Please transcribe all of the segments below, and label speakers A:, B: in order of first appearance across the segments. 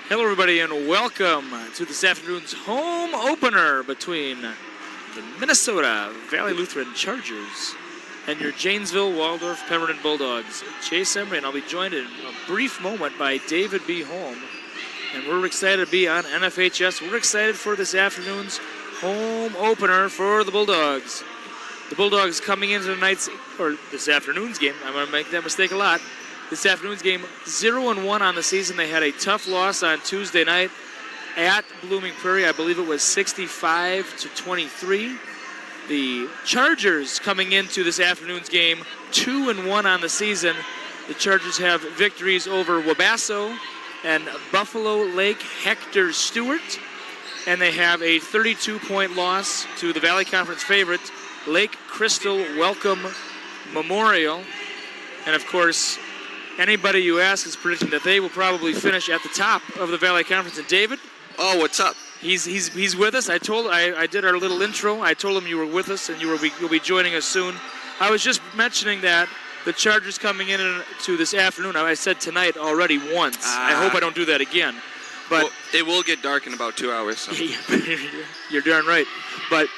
A: Hello, everybody, and welcome to this afternoon's home opener between the Minnesota Valley Lutheran Chargers and your Janesville Waldorf Pemberton Bulldogs. Chase Emery, and I'll be joined in a brief moment by David B. Holm. And we're excited to be on NFHS. We're excited for this afternoon's home opener for the Bulldogs. The Bulldogs coming into this afternoon's game. I'm going to make that mistake a lot. This afternoon's game, 0-1 on the season. They had a tough loss on Tuesday night at Blooming Prairie. I believe it was 65-23. The Chargers coming into this afternoon's game, 2-1 on the season. The Chargers have victories over Wabasso and Buffalo Lake Hector Stewart. And they have a 32-point loss to the Valley Conference favorite, Lake Crystal Welcome Memorial. And of course, anybody you ask is predicting that they will probably finish at the top of the Valley Conference. And David?
B: Oh, what's up?
A: He's with us. I did our little intro. I told him you were with us and you'll be joining us soon. I was just mentioning that the Chargers coming in to this afternoon. I said tonight already once. I hope I don't do that again. But
B: well, it will get dark in about 2 hours. So.
A: You're darn right. But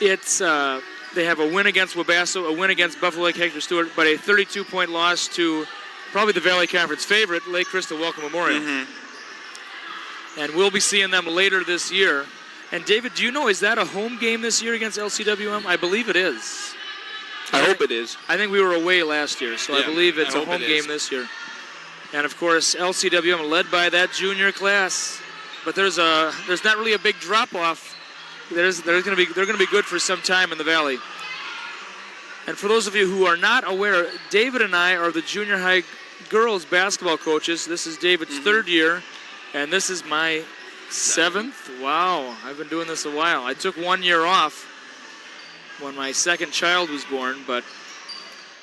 A: it's they have a win against Wabasso, a win against Buffalo Lake Hector Stewart, but a 32-point loss to probably the Valley Conference favorite, Lake Crystal Welcome Memorial. Mm-hmm. And we'll be seeing them later this year. And David, do you know, is that a home game this year against LCWM? I believe it is.
B: I hope it is.
A: I think we were away last year, so I believe it's a home game this year. And of course, LCWM led by that junior class. But there's not really a big drop-off. They're going to be good for some time in the Valley. And for those of you who are not aware, David and I are the junior high girls basketball coaches. This is David's third year, and this is my seventh. Wow, I've been doing this a while. I took 1 year off when my second child was born, but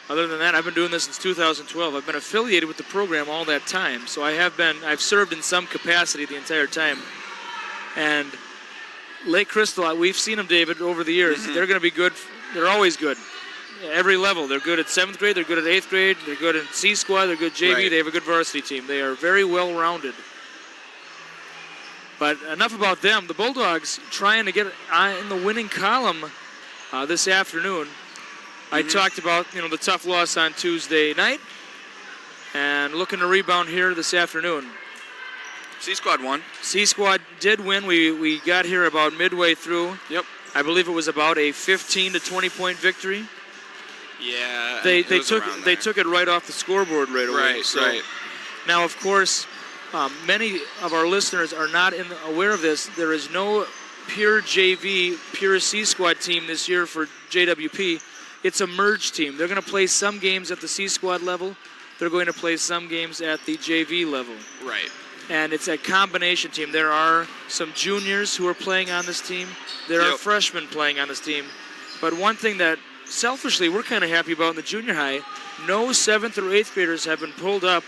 A: other than that, I've been doing this since 2012. I've been affiliated with the program all that time, so I've served in some capacity the entire time. And Lake Crystal, we've seen them, David, over the years. They're going to be good. They're always good. Every level. They're good at 7th grade, they're good at 8th grade, they're good in C squad, they're good JV, They have a good varsity team. They are very well rounded. But enough about them. The Bulldogs trying to get in the winning column this afternoon. I talked about the tough loss on Tuesday night and looking to rebound here this afternoon.
B: C squad won.
A: C squad did win. We got here about midway through.
B: Yep.
A: I believe it was about a 15 to 20 point victory.
B: Yeah,
A: they took it right off the scoreboard right away.
B: Right.
A: Now, of course, many of our listeners are not aware of this. There is no pure JV, pure C squad team this year for JWP. It's a merged team. They're going to play some games at the C squad level. They're going to play some games at the JV level.
B: Right.
A: And it's a combination team. There are some juniors who are playing on this team. There are freshmen playing on this team. But one thing that selfishly we're kind of happy about in the junior high, no 7th or 8th graders have been pulled up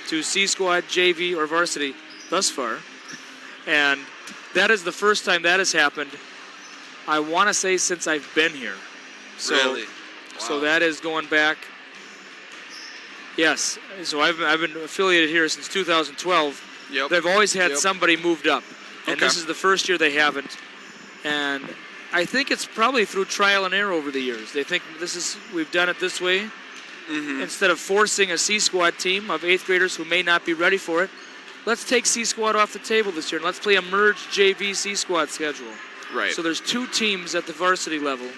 A: to C squad, JV, or varsity thus far. And that is the first time that has happened, I want to say, since I've been here. So,
B: really? Wow.
A: So that is going back. Yes. So I've been affiliated here since 2012.
B: Yep.
A: They've always had somebody moved up. And this is the first year they haven't. And I think it's probably through trial and error over the years. They think we've done it this way. Instead of forcing a C squad team of 8th graders who may not be ready for it, let's take C squad off the table this year and let's play a merged JV C squad schedule.
B: Right.
A: So there's 2 teams at the varsity level.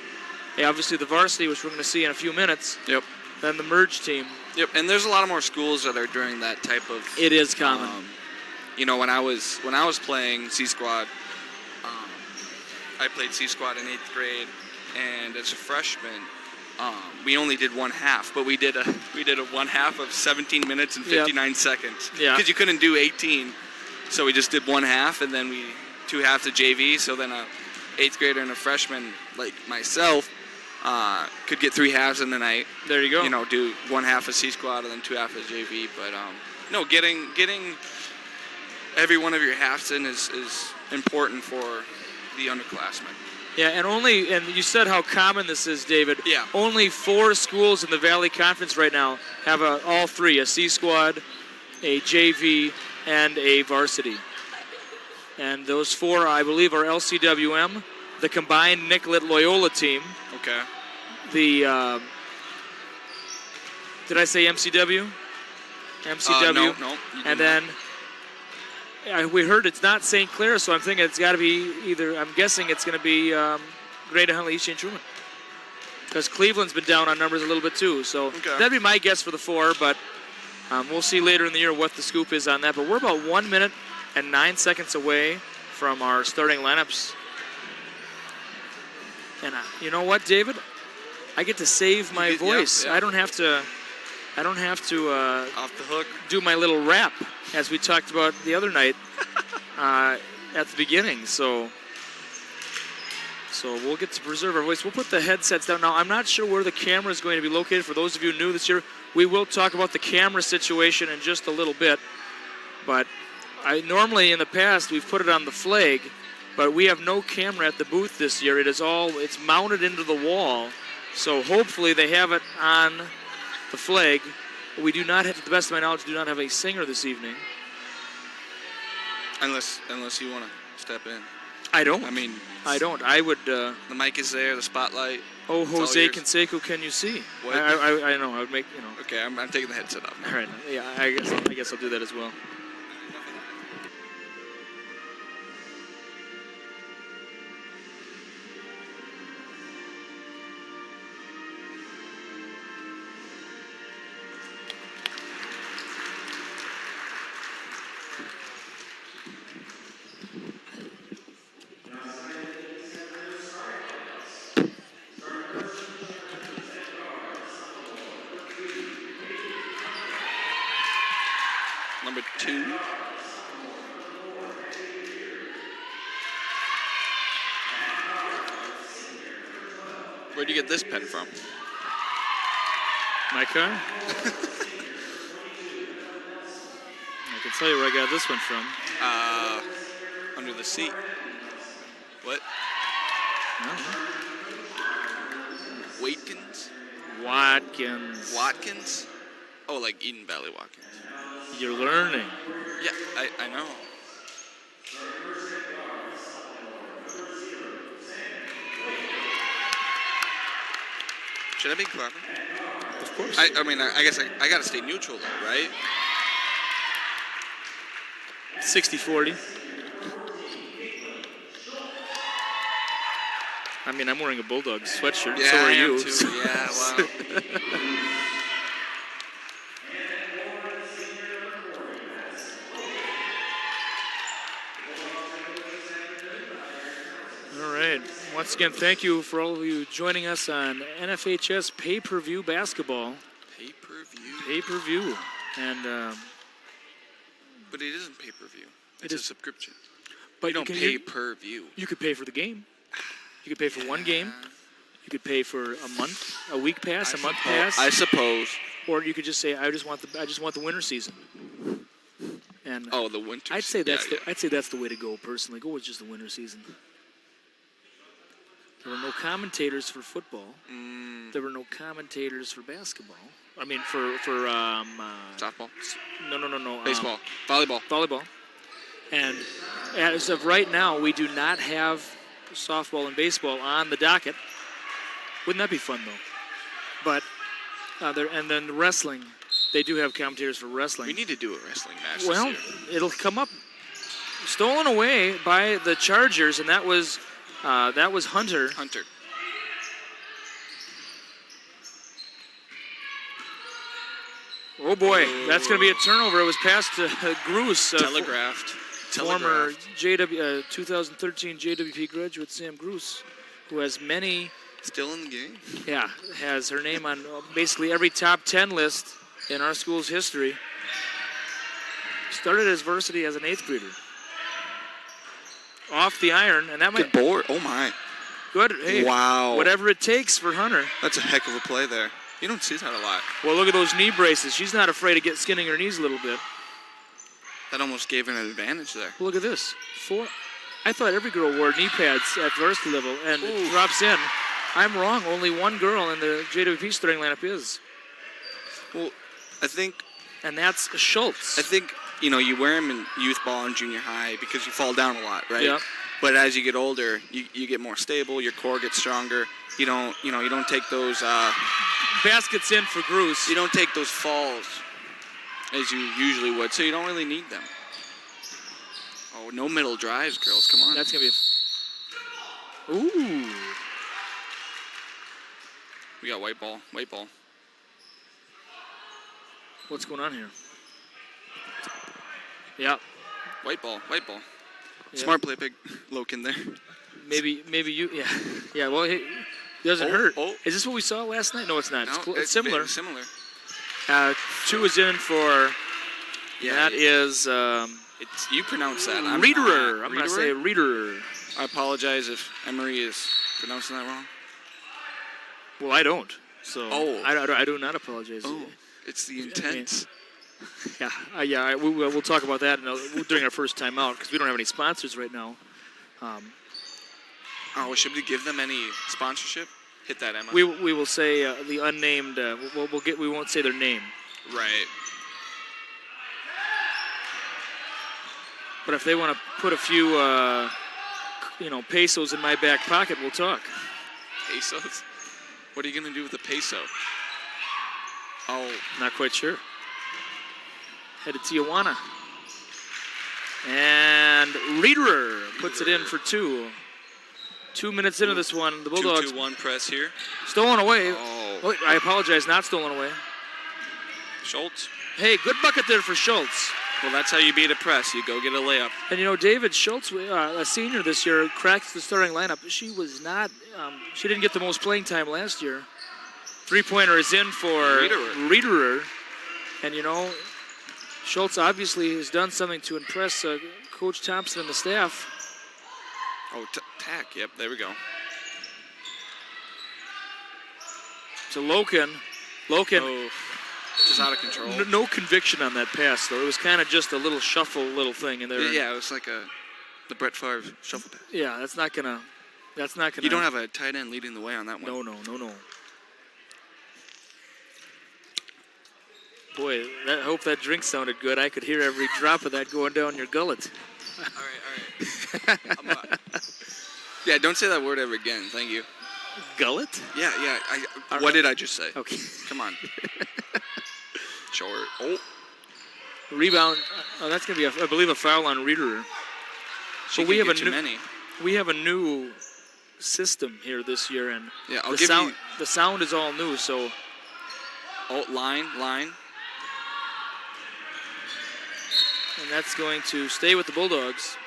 A: Obviously the varsity, which we're going to see in a few minutes.
B: Yep.
A: Then the merged team.
B: Yep. And there's a lot of more schools that are doing that type of.
A: It is common.
B: When I was playing C squad, I played C squad in 8th grade, and as a freshman, we only did one half, but we did a one half of 17 minutes and 59 seconds. Yeah. Because you couldn't do 18, so we just did one half, and then 2 halves of JV. So then a 8th grader and a freshman like myself could get 3 halves in the night.
A: There you go.
B: Do one half of C squad and then 2 halves of JV. But getting every one of your halves in is important for the underclassmen.
A: Yeah, and you said how common this is, David.
B: Yeah.
A: Only 4 schools in the Valley Conference right now have all 3, a C squad, a JV, and a varsity. And those 4, I believe, are LCWM, the combined Nicollet Loyola team.
B: Okay.
A: The, did I say MCW? MCW.
B: No, you did
A: and
B: not.
A: then we heard it's not St. Clair, so I'm thinking it's got to be either, I'm guessing it's going to be Greater Huntley East St. Truman. Because Cleveland's been down on numbers a little bit too. So that'd be my guess for the 4, but we'll see later in the year what the scoop is on that. But we're about 1 minute and 9 seconds away from our starting lineups. And you know what, David? I get to save my voice.
B: Yeah.
A: I don't have to
B: Off the hook.
A: do my little rap as we talked about the other night at the beginning. So we'll get to preserve our voice. We'll put the headsets down. Now, I'm not sure where the camera is going to be located. For those of you new this year, we will talk about the camera situation in just a little bit. But normally in the past, we've put it on the flag, but we have no camera at the booth this year. It's mounted into the wall. So hopefully they have it on the flag. We do not have, to the best of my knowledge, do not have a singer this evening.
B: Unless you want to step in.
A: I don't.
B: I
A: don't. I would.
B: The mic is there, the spotlight.
A: Oh, Jose Canseco, can you see?
B: What?
A: I know. I would make,
B: Okay, I'm taking the headset off.
A: All right. Yeah, I guess I'll do that as well.
B: Number 2. Where'd you get this pen from?
A: My car? I can tell you where I got this one from.
B: Under the seat. What? Watkins? Watkins? Oh, like Eden Valley Watkins.
A: You're learning.
B: Yeah, I know. Should I be clapping?
A: Of course.
B: I guess I gotta stay neutral though, right?
A: 60-40. I'm wearing a Bulldogs sweatshirt.
B: Yeah,
A: so are
B: I
A: you.
B: am too. Yeah, wow.
A: All right. Once again, thank you for all of you joining us on NFHS pay-per-view basketball. Pay-per-view. And
B: but it isn't pay-per-view. It's a subscription.
A: But
B: you don't pay per view.
A: You could pay for the game. You could pay for one game. You could pay for a month, a week pass, a month pass.
B: I suppose.
A: Or you could just say, I just want the winter season. And
B: the winter.
A: I'd say that's the way to go personally. Go with just the winter season. There were no commentators for football. There were no commentators for basketball. For
B: softball.
A: No.
B: Baseball. Volleyball.
A: And as of right now, we do not have softball and baseball on the docket. Wouldn't that be fun, though? But and then wrestling, they do have commentators for wrestling.
B: We need to do a wrestling match
A: Well,
B: this year.
A: it'll come up. Stolen away by the Chargers, and that was Hunter. Oh boy, that's going to be a turnover. It was passed to Gruce.
B: Telegraphed.
A: Former 2013 JWP graduate Sam Gruce, who has many.
B: Still in the game?
A: Yeah, has her name on basically every top 10 list in our school's history. Started his varsity as an 8th grader. Off the iron, and that might.
B: Good board. Oh my.
A: Good. Hey,
B: wow.
A: Whatever it takes for Hunter.
B: That's a heck of a play there. You don't see that a lot.
A: Well, look at those knee braces. She's not afraid of skinning her knees a little bit.
B: That almost gave her an advantage there.
A: Well, look at this. I thought every girl wore knee pads at varsity level, and it drops in. I'm wrong. Only one girl in the JWP starting lineup is.
B: Well, I think.
A: And that's Schultz.
B: I think you wear them in youth ball and junior high because you fall down a lot, right?
A: Yeah.
B: But as you get older, you get more stable. Your core gets stronger. You don't take those.
A: Baskets in for Gruce.
B: You don't take those falls as you usually would, so you don't really need them. Oh, no middle drives, girls. Come on.
A: That's going to be Ooh.
B: We got white ball. White ball.
A: What's going on here? Yeah.
B: White ball. White ball.
A: Yeah.
B: Smart play, big Loken there.
A: Maybe you. Yeah. Yeah. Well, it doesn't hurt.
B: Oh.
A: Is this what we saw last night? No, it's not.
B: No,
A: It's similar.
B: very similar.
A: 2 is in for.
B: Yeah.
A: That is.
B: It's you pronounce that.
A: Readerer. I'm gonna say Readerer.
B: I apologize if Emery is pronouncing that wrong.
A: Well, I don't. So.
B: Oh.
A: I do not apologize.
B: Oh. It's the intent.
A: Yeah. We'll talk about that during our first time out because we don't have any sponsors right now.
B: Should we give them any sponsorship? Hit that, Emma.
A: We will say the unnamed. We won't say their name.
B: Right.
A: But if they want to put a few, pesos in my back pocket, we'll talk.
B: Pesos? What are you going to do with a peso? Oh.
A: Not quite sure. Head to Tijuana. And Readerer puts it in for 2. 2 minutes into this one, the Bulldogs.
B: 2-2-1 press here.
A: Stolen away.
B: Oh.
A: I apologize, not stolen away.
B: Schultz.
A: Hey, good bucket there for Schultz.
B: Well, that's how you beat a press. You go get a layup.
A: And David Schultz, a senior this year, cracked the starting lineup. She was not. She didn't get the most playing time last year. 3-pointer is in for Readerer. And Schultz obviously has done something to impress Coach Thompson and the staff.
B: Oh, tack. Yep, there we go.
A: So Loken.
B: Oh, just out of control.
A: No conviction on that pass, though. It was kind of just a little shuffle little thing in there.
B: Yeah, it was like the Brett Favre shuffle pass.
A: Yeah, that's not gonna.
B: You don't have a tight end leading the way on that one.
A: No. Boy, I hope that drink sounded good. I could hear every drop of that going down your gullet.
B: All right. Yeah, don't say that word ever again. Thank you.
A: Gullet?
B: Yeah. What did I just say?
A: Okay.
B: Come on. Short. Oh.
A: Rebound. Oh, that's going to be, I believe, a foul on Readerer.
B: But we
A: have a new system here this year, and
B: yeah,
A: the sound is all new. So.
B: Oh, line.
A: And that's going to stay with the Bulldogs.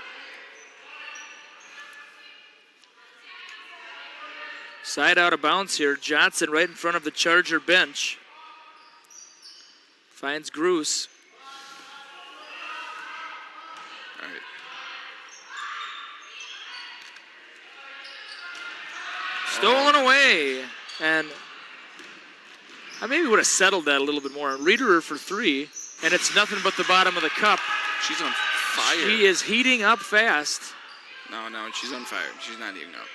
A: Side out of bounds here. Johnson right in front of the Charger bench. Finds Gruce.
B: All right.
A: Stolen away. And I maybe would have settled that a little bit more. Readerer for 3. And it's nothing but the bottom of the cup.
B: She's on fire.
A: She is heating up fast.
B: No, she's on fire. She's not heating up.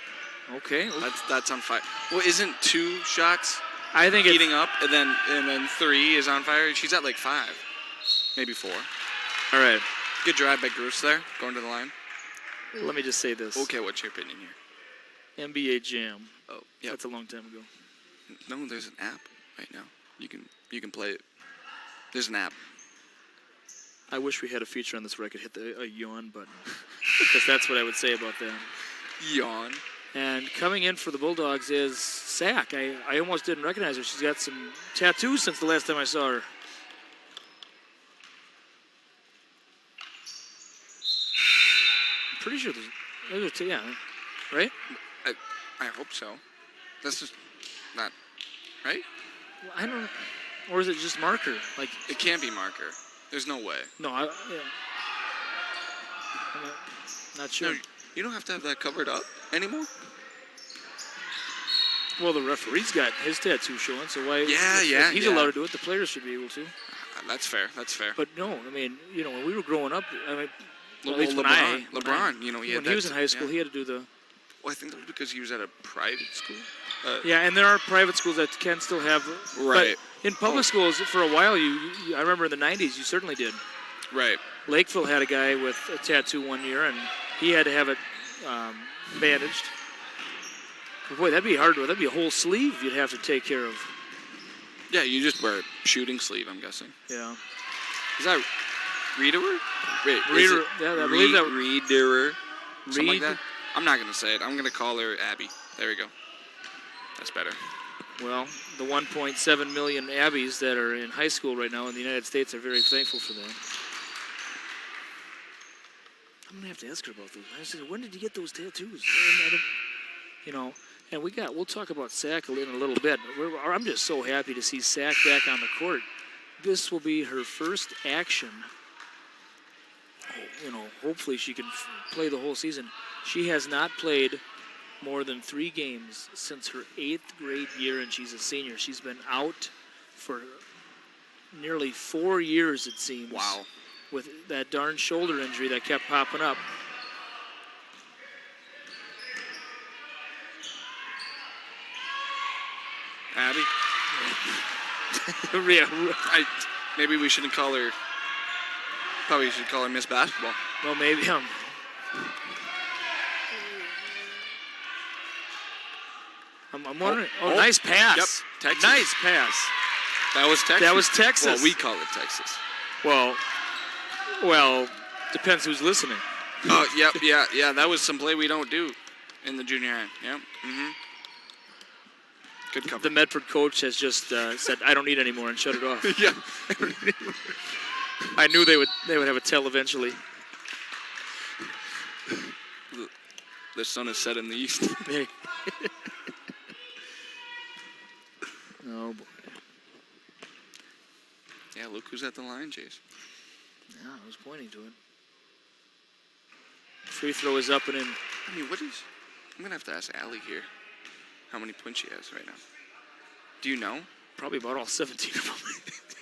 A: Okay.
B: That's on fire. Well, isn't 2 shots
A: I think
B: heating up, and then 3 is on fire? She's at like 5, maybe 4.
A: All right.
B: Good drive by Gruce there, going to the line.
A: Let me just say this.
B: Okay, what's your opinion here?
A: NBA Jam.
B: Oh, yeah.
A: That's a long time ago.
B: No, there's an app right now. You can play it. There's an app.
A: I wish we had a feature on this where I could hit a yawn button, because that's what I would say about that.
B: Yawn.
A: And coming in for the Bulldogs is Sack. I almost didn't recognize her. She's got some tattoos since the last time I saw her. I'm pretty sure those are yeah, right?
B: I hope so. That's just not right.
A: Well, I don't. Or is it just marker? Like
B: it can't be marker. There's no way.
A: No, I'm not sure.
B: No, you don't have to have that covered up anymore.
A: Well, the referee's got his tattoo showing, so why?
B: Yeah.
A: He's allowed to do it. The players should be able to.
B: That's fair.
A: But no, I mean, when we were growing up, I mean,
B: at
A: least
B: LeBron,
A: when he was in high school, he had to do the.
B: Well, I think that was because he was at a private school.
A: Yeah, and there are private schools that can still have.
B: Right.
A: But in public schools, for a while, I remember in the '90s, you certainly did.
B: Right.
A: Lakeville had a guy with a tattoo one year, and he had to have it bandaged. But boy, that'd be hard. That'd be a whole sleeve you'd have to take care of.
B: Yeah, you just wear a shooting sleeve, I'm guessing.
A: Yeah.
B: Is that Readerer? Wait,
A: Reader, yeah, I believe that.
B: Readerer. Something like
A: Reed.
B: that. I'm not gonna say it. I'm gonna call her Abby. There we go. That's better.
A: Well, the 1.7 million Abbies that are in high school right now in the United States are very thankful for that. I'm gonna have to ask her about those. I said, when did you get those tattoos? You know, and we'll talk about Sack in a little bit. I'm just so happy to see Sack back on the court. This will be her first action. You know, hopefully she can play the whole season. She has not played more than 3 games since her 8th grade year, and she's a senior. She's been out for nearly 4 years, it seems.
B: Wow.
A: With that darn shoulder injury that kept popping up.
B: Abby?
A: Yeah.
B: Maybe we shouldn't call her. Probably should call her Miss Basketball.
A: Well, maybe. I'm wondering. Oh, nice pass.
B: Yep, Texas.
A: Nice pass.
B: That was Texas?
A: That was Texas.
B: Well, we call it Texas.
A: Well, depends who's listening.
B: Oh, yep, yeah. That was some play we don't do in the junior high. Yep. Mm-hmm. Good cover.
A: The Medford coach has just said, "I don't need any more," and shut it off.
B: Yeah.
A: I knew they would have a tell eventually.
B: The sun is set in the east.
A: Oh boy.
B: Yeah, look who's at the line, Chase.
A: Yeah, I was pointing to it. Free throw is up and in.
B: I mean, I'm going to have to ask Allie here how many points she has right now. Do you know?
A: Probably about all 17 of them,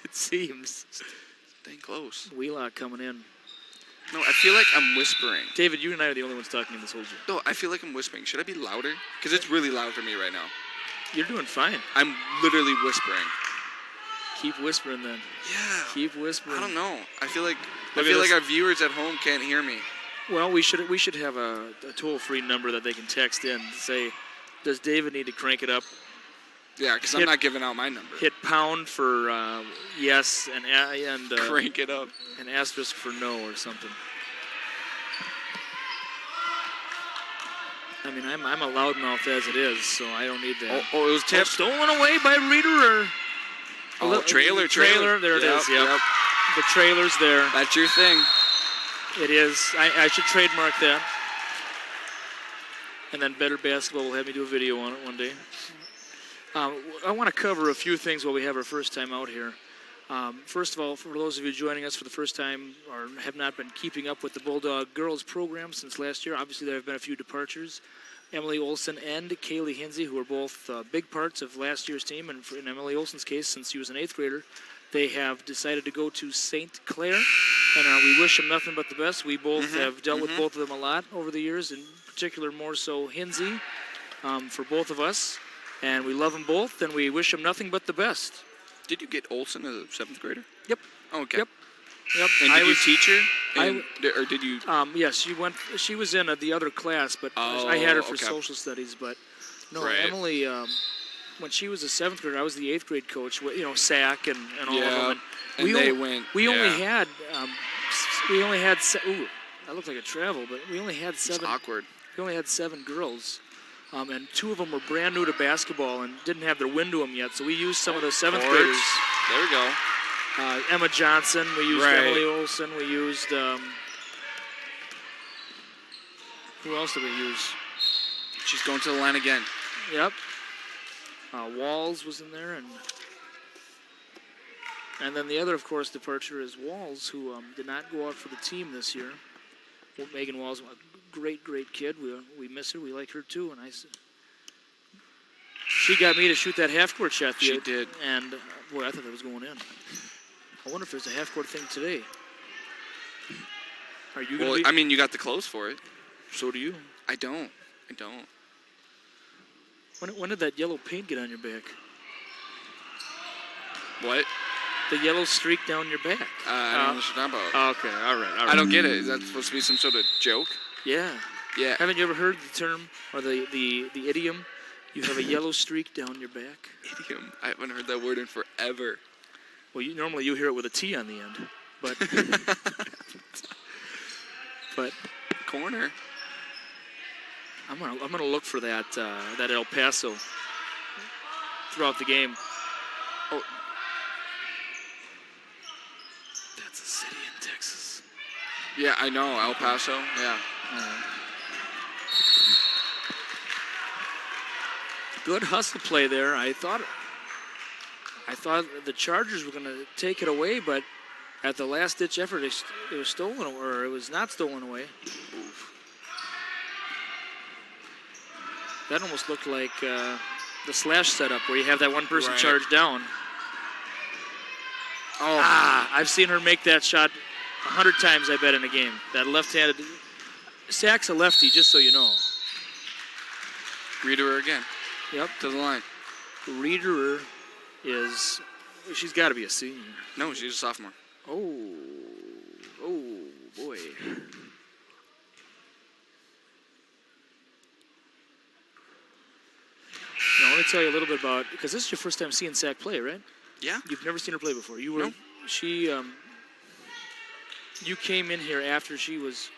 A: it seems.
B: Dang close.
A: Wheelock coming in.
B: No, I feel like I'm whispering.
A: David, you and I are the only ones talking in this whole gym.
B: No, I feel like I'm whispering. Should I be louder? Because it's really loud for me right now.
A: You're doing fine.
B: I'm literally whispering.
A: Keep whispering then.
B: Yeah.
A: Keep whispering.
B: I don't know. I feel like
A: Look
B: our viewers at home can't hear me.
A: Well, we should have a toll-free number that they can text in to say, does David need to crank it up?
B: Yeah, because I'm not giving out my number.
A: Hit pound for yes and
B: crank it up.
A: An asterisk for no or something. I mean, I'm a loudmouth as it is, so I don't need that.
B: Oh, it was tipped.
A: Stolen away by Reader.
B: Trailer.
A: There it is. Yep. The trailer's there.
B: That's your thing.
A: It is. I should trademark that. And then Better Basketball will have me do a video on it one day. I want to cover a few things while we have our first time out here. First of all, for those of you joining us for the first time or have not been keeping up with the Bulldog Girls program since last year, obviously there have been a few departures. Emily Olson and Kaylee Hinsey, who are both big parts of last year's team, and in Emily Olson's case, since she was an 8th grader, they have decided to go to St. Clair, and we wish them nothing but the best. We both have dealt with both of them a lot over the years, in particular more so Hinsey for both of us, and we love them both, and we wish them nothing but the best.
B: Did you get Olson as a 7th grader?
A: Yep.
B: Oh, okay.
A: Yep.
B: And did you teach her? Or did you?
A: Yes, she was in the other class, but I had her for social studies. But no,
B: right.
A: Emily, when she was a 7th grader, I was the 8th grade coach. You know, SAC and all of them.
B: And
A: we only had. Ooh, that looked like a travel, but we only had 7.
B: It's awkward.
A: We only had 7 girls. And 2 of them were brand new to basketball and didn't have their wind to them yet. So we used some of the 7th graders.
B: There we go.
A: Emma Johnson, we used Emily Olson, we used, who else did we use?
B: She's going to the line again.
A: Yep. Walls was in there, and then the other, of course, departure is Walls, who did not go out for the team this year. Well, Megan Walls, a great kid. We miss her. We like her too. And she got me to shoot that half-court shot.
B: She did.
A: And boy, I thought that was going in. I wonder if there's a half-court thing today. Are you going to be?
B: I mean, you got the clothes for it.
A: So do you.
B: I don't.
A: When did that yellow paint get on your back?
B: What?
A: The yellow streak down your back.
B: I don't know what you're talking about.
A: Okay, all right.
B: I don't get it. Is that supposed to be some sort of joke?
A: Yeah.
B: Yeah.
A: Haven't you ever heard the term or the idiom? You have a yellow streak down your back.
B: Idiom. I haven't heard that word in forever.
A: Well, normally you hear it with a T on the end, but but
B: Corner.
A: I'm gonna look for that El Paso throughout the game.
B: Oh,
A: that's a city in Texas.
B: yeah, I know. El Paso. Yeah.
A: Good hustle play there. I thought the Chargers were going to take it away, but at the last-ditch effort, it was stolen, or it was not stolen away.
B: Oof.
A: That almost looked like the slash setup where you have that one person
B: Right.
A: charge down.
B: Oh.
A: I've seen her make that shot 100 times, I bet, in a game. That left-handed. Sack's a lefty, just so you know.
B: Reader again.
A: Yep.
B: To the line.
A: Reader she's got to be a senior.
B: No, she's a sophomore.
A: Oh boy. Now, let me tell you a little bit about, because this is your first time seeing Sack play, right?
B: Yeah.
A: You've never seen her play before. You were,
B: No.
A: You came in here after she was.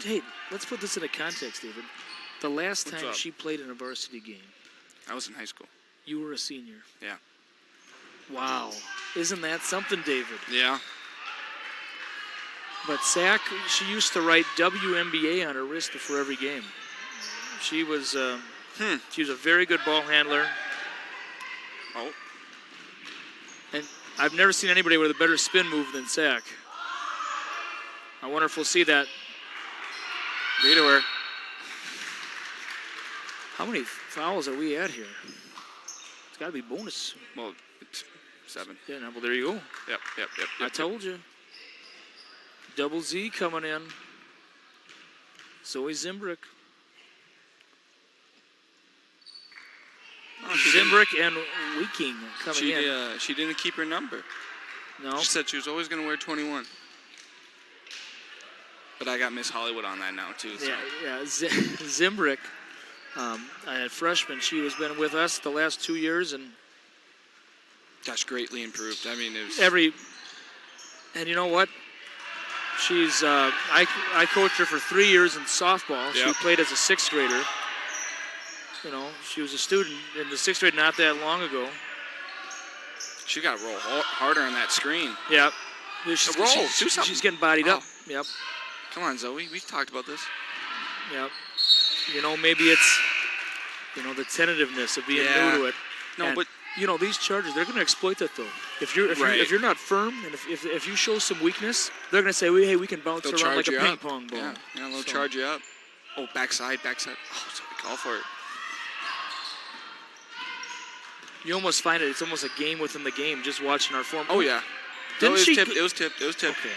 A: Hey, let's put this into context, David. The last
B: What's
A: time
B: up?
A: she played in a varsity game,
B: I was in high school.
A: you were a senior.
B: Yeah.
A: Wow, isn't that something, David?
B: Yeah.
A: But Sack, she used to write WNBA on her wrist before every game. She was a very good ball handler,
B: Oh.
A: and I've never seen anybody with a better spin move than Sack. I wonder if we'll see that.
B: Read her.
A: How many fouls are we at here? It's got to be bonus.
B: Well, it's 7.
A: Yeah, no, well, there you go.
B: Yep.
A: I told you. Double Z coming in. Zoe Zimbrick.
B: Oh,
A: Zimbrick and Weeking coming in.
B: She didn't keep her number.
A: No.
B: She said she was always going to wear 21. But I got Miss Hollywood on that now, too. So.
A: Yeah. Zimbrick, a freshman, she has been with us the last 2 years, and
B: Gosh, greatly improved. I mean, it was...
A: and you know what? She's, I coached her for 3 years in softball.
B: Yep.
A: She played as a 6th grader. You know, she was a student in the 6th grade not that long ago.
B: She got to roll harder on that screen.
A: Yep.
B: Do something.
A: She's getting bodied up. Yep.
B: Come on, Zoe. We've talked about this.
A: Yep. You know, maybe it's, the tentativeness of being new to it.
B: No,
A: and,
B: but
A: these Chargers, they're going to exploit that though. If you're not firm and if you show some weakness, they're going to say, hey, we can bounce around like a ping pong ball.
B: Yeah, they'll charge you up. Oh, backside. Oh, sorry, call for it.
A: You almost find it's almost a game within the game just watching our form.
B: Oh yeah.
A: Didn't she?
B: It was tipped.
A: Okay.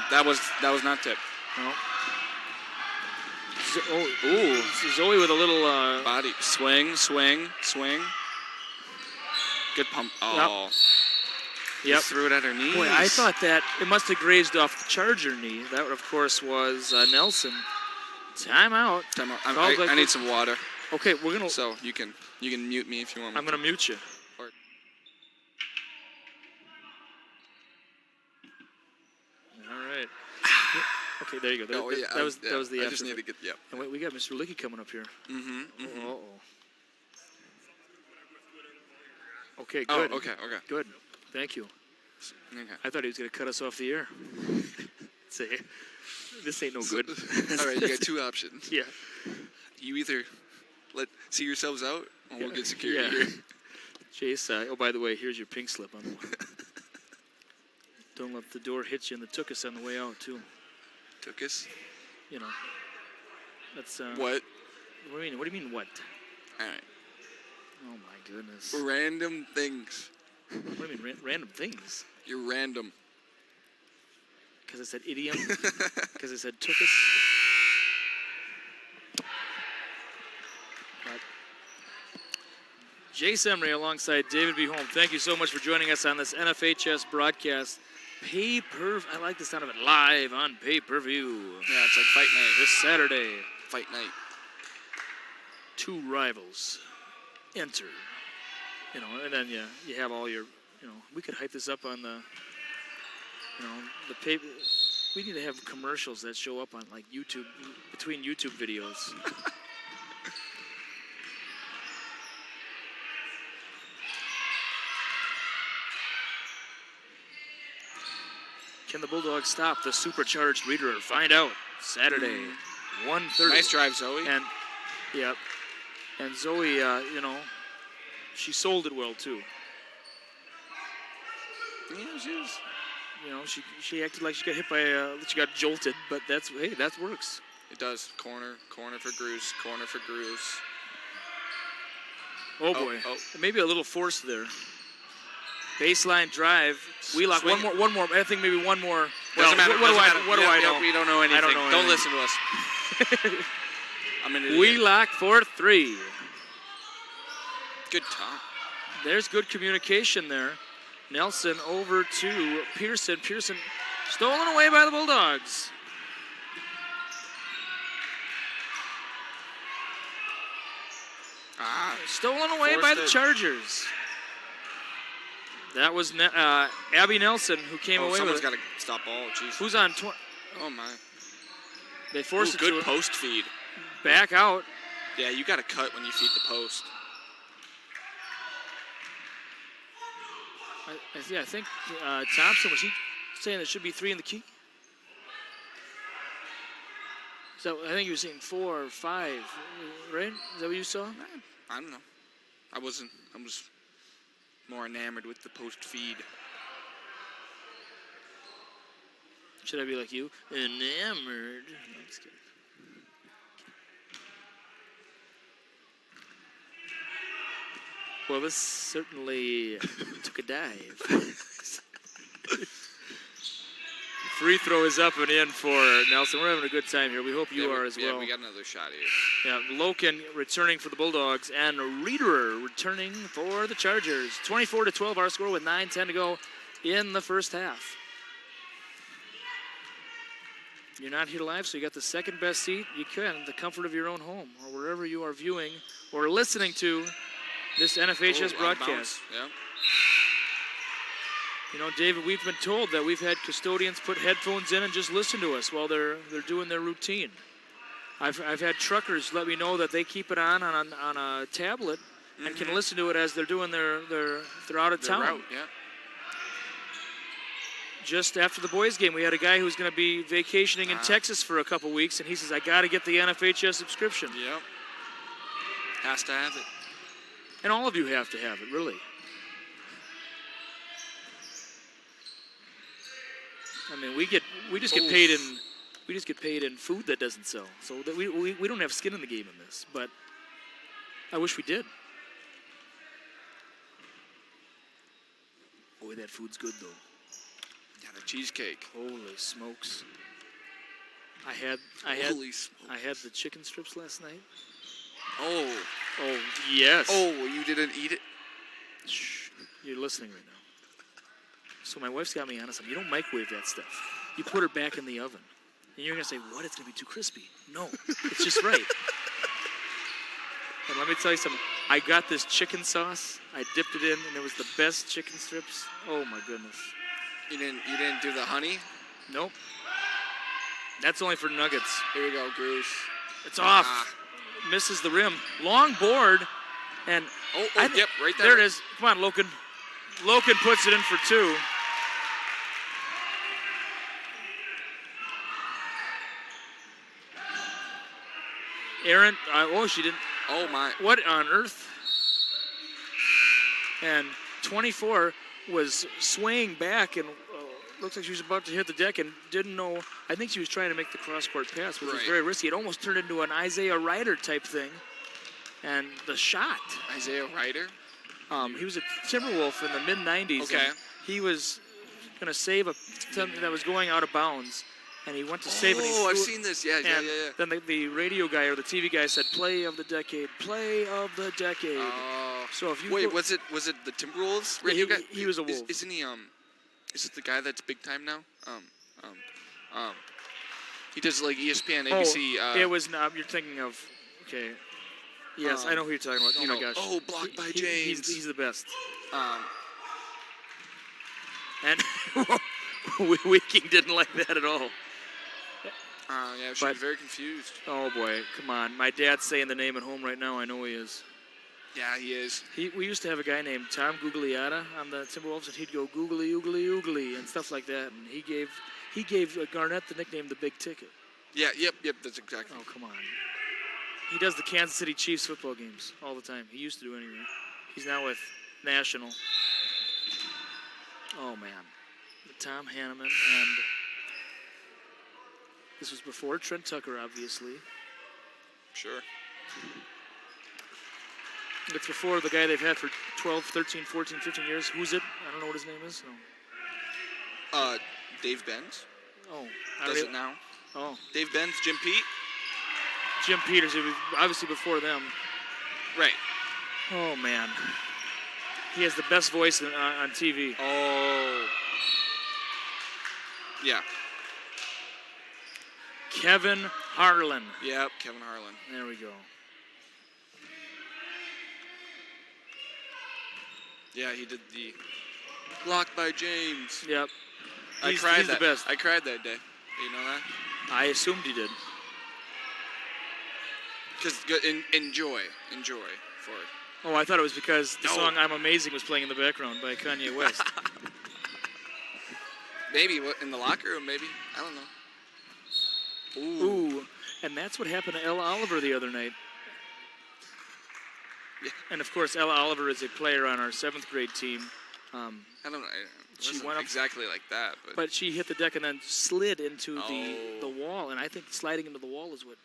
B: That was not tipped.
A: No.
B: Ooh.
A: Zoe with a little
B: Body swing. Good pump. Oh.
A: Yep.
B: Just threw it at her knees.
A: Boy, I thought that it must have grazed off the Charger knee. That, of course, was Nelson. Timeout.
B: I need some water.
A: Okay, we're gonna.
B: So you can mute me if you want me.
A: I'm gonna mute you. All right. Okay, there you go. That was the.
B: I just need to get. Yep.
A: And we got Mr. Licky coming up here.
B: Mm-hmm.
A: Uh-oh. Okay, good.
B: Oh, okay.
A: Good. Thank you.
B: Okay.
A: I thought he was going to cut us off the air. Say, this ain't no good.
B: All right, you got 2 options.
A: Yeah.
B: You either see yourselves out, or we'll get security here.
A: Chase, by the way, here's your pink slip. Don't let the door hit you in the tuchus on the way out, too.
B: Tuchus?
A: That's...
B: What?
A: What do you mean, what?
B: All right.
A: Oh, my goodness.
B: Random things.
A: What do you mean, random things?
B: You're random.
A: Because I said idiom? Because I said tuchus? But Jace Emery alongside David B. Holm. Thank you so much for joining us on this NFHS broadcast. I like the sound of it, live on pay-per-view.
B: Yeah, it's like fight night.
A: This Saturday.
B: Fight night.
A: Two rivals enter. You know, and then you have all your, we could hype this up on the, the paper. We need to have commercials that show up on like YouTube, between YouTube videos. Can the Bulldogs stop the supercharged Reader? Find out Saturday, 1:30.
B: Nice drive, Zoe.
A: And yep, and Zoe, she sold it well too.
B: Yeah, she is.
A: She acted like she got hit by she got jolted, but that works.
B: It does. Corner for Gruce, corner for Gruce.
A: Oh boy, maybe a little force there. Baseline drive. Wheelock. One more. I think maybe one more.
B: Doesn't matter.
A: What do I know?
B: We don't know anything.
A: I don't know
B: Don't
A: anything.
B: listen to us. I'm an idiot.
A: Wheelock for 3.
B: Good time.
A: There's good communication there. Nelson over to Pearson. Pearson stolen away by the Bulldogs. Stolen away by the Chargers. That was Abby Nelson who came away with it.
B: Someone's got to stop ball. Jeez.
A: Who's on 20?
B: Oh, my.
A: They forced it to
B: good post feed.
A: Back out.
B: Yeah, you got to cut when you feed the post.
A: I think Thompson, was he saying there should be 3 in the key? So I think he was saying 4 or 5, right? Is that what you saw?
B: I don't know. I was more enamored with the post feed.
A: Should I be like you? Enamored. No, just kidding. Well, this certainly took a dive. Free throw is up and in for Nelson. We're having a good time here. We hope you are as well.
B: Yeah, we got another shot here.
A: Yeah, Loken returning for the Bulldogs and Reederer returning for the Chargers. 24-12 our score with 9:10 to go in the first half. You're not here live, so you got the second best seat you can, the comfort of your own home or wherever you are viewing or listening to this NFHS broadcast.
B: Yeah.
A: David, we've been told that we've had custodians put headphones in and just listen to us while they're doing their routine. I've had truckers let me know that they keep it on a tablet and can listen to it as they're doing their out of town.
B: Route, yeah.
A: Just after the boys' game, we had a guy who was going to be vacationing in Texas for a couple weeks, and he says, I got to get the NFHS subscription.
B: Yep. Has to have it.
A: And all of you have to have it, really. I mean, we just get paid in food that doesn't sell. So that we don't have skin in the game in this, but I wish we did. Boy, that food's good though.
B: Yeah, the cheesecake.
A: Holy smokes! I had the chicken strips last night.
B: Oh
A: yes.
B: Oh, you didn't eat it?
A: Shh, you're listening right now. So my wife's got me on something. You don't microwave that stuff. You put it back in the oven. And you're going to say, what? It's going to be too crispy. No, it's just right. And let me tell you something. I got this chicken sauce. I dipped it in, and it was the best chicken strips. Oh, my goodness.
B: You didn't do the honey?
A: Nope. That's only for nuggets.
B: Here we go, Gruce.
A: It's off. Misses the rim. Long board. And
B: yep, right there.
A: There it is. Come on, Loken. Loken puts it in for 2. Aaron, she didn't.
B: Oh, my.
A: What on earth? And 24 was swaying back and looks like she was about to hit the deck and didn't know. I think she was trying to make the cross-court pass, which was very risky. It almost turned into an Isaiah Ryder type thing. And the shot.
B: Isaiah Ryder?
A: He was a Timberwolf in the mid-90s.
B: Okay.
A: He was going to save something that was going out of bounds. And he went to save it.
B: Oh, I've seen this. Yeah.
A: Then the radio guy or the TV guy said, play of the decade, play of the decade.
B: Oh.
A: So if you
B: Wait,
A: go,
B: was it the Timberwolves?
A: yeah, he was a Wolf.
B: Isn't he Is it the guy that's big time now? He does like ESPN, ABC.
A: It was not. You're thinking of. Okay. Yes, I know who you're talking about. Oh my gosh.
B: Oh, blocked by James.
A: He's the best.
B: Um,
A: And Weeking didn't like that at all.
B: yeah, she was very confused.
A: Oh boy, come on. My dad's saying the name at home right now. I know he is.
B: Yeah, he is.
A: We used to have a guy named Tom Gugliotta on the Timberwolves, and he'd go googly oogly oogly and stuff like that. And he gave Garnett the nickname the Big Ticket.
B: Yeah, yep, that's exactly.
A: Oh come on. He does the Kansas City Chiefs football games all the time. He used to do anyway. He's now with National. Oh man, Tom Hanneman, and this was before Trent Tucker, obviously.
B: Sure.
A: It's before the guy they've had for 12, 13, 14, 15 years. Who's it? I don't know what his name is. No.
B: Dave Benz.
A: Oh.
B: Does it now?
A: Oh.
B: Dave Benz, Jim Pete.
A: Jim Peters, obviously before them.
B: Right.
A: Oh, man. He has the best voice on TV.
B: Oh. Yeah.
A: Kevin Harlan.
B: Yep, Kevin Harlan.
A: There we go.
B: Yeah, he did the blocked by James.
A: Yep.
B: I cried
A: he's
B: that.
A: The best.
B: I cried that day. You know that?
A: I assumed he did.
B: Because enjoy for it.
A: Oh, I thought it was because the song "I'm Amazing" was playing in the background by Kanye West.
B: Maybe in the locker room. Maybe I don't know.
A: Ooh, and that's what happened to Ella Oliver the other night.
B: Yeah.
A: And of course, Ella Oliver is a player on our 7th grade team.
B: I don't know.
A: She
B: She
A: went up
B: exactly like that,
A: but she hit the deck and then slid into
B: Oh.
A: the wall, and I think sliding into the wall is what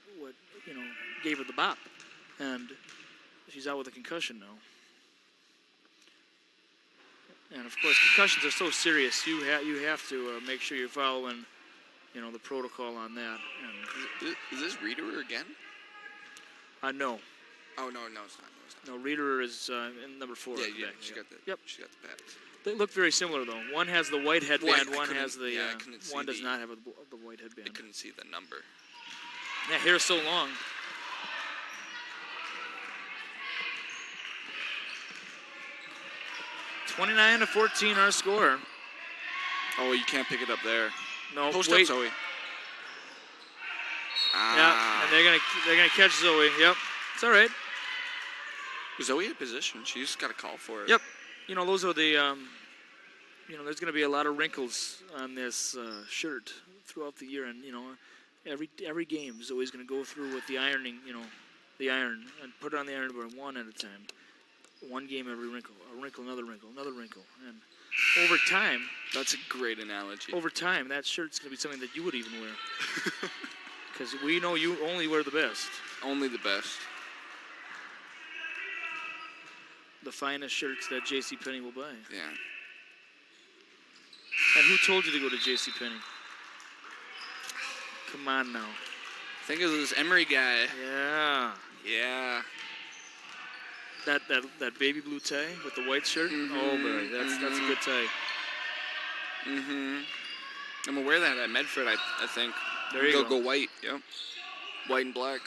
A: gave her the bop, and she's out with a concussion now. And of course, concussions are so serious. You have to make sure you're following, the protocol on that. And
B: Is this Reader again?
A: no.
B: Oh no, it's not.
A: No, Reader is in number 4.
B: Yeah,
A: back.
B: she got the.
A: Yep.
B: She got the pads.
A: They look very similar though. One has the white headband.
B: I
A: One
B: couldn't-
A: has the.
B: yeah, I couldn't see
A: one does
B: the-
A: not have the white headband.
B: I couldn't see the number.
A: That hair's so long. (29-14) our score.
B: Oh, you can't pick it up there.
A: No,
B: Post
A: wait.
B: up, Zoe.
A: Yeah, and they're gonna catch Zoe. Yep, it's all right.
B: Zoe in position. She's got a call for it.
A: Yep. Those are the. There's gonna be a lot of wrinkles on this shirt throughout the year, and every game Zoe's gonna go through with the ironing. The iron, and put it on the iron board one at a time. One game, every wrinkle, a wrinkle, another wrinkle, another wrinkle, and over time.
B: That's a great analogy.
A: Over time, that shirt's gonna be something that you would even wear. Because we know you only wear the best.
B: Only the best.
A: The finest shirts that JCPenney will buy.
B: Yeah.
A: And who told you to go to JCPenney? Come on now.
B: Think of this Emery guy.
A: Yeah.
B: Yeah.
A: That baby blue tie with the white shirt.
B: Mm-hmm,
A: Oh boy, that's a good tie.
B: Mm-hmm. I'm gonna wear that at Medford. I think.
A: There you
B: Go white. Yep. White and black.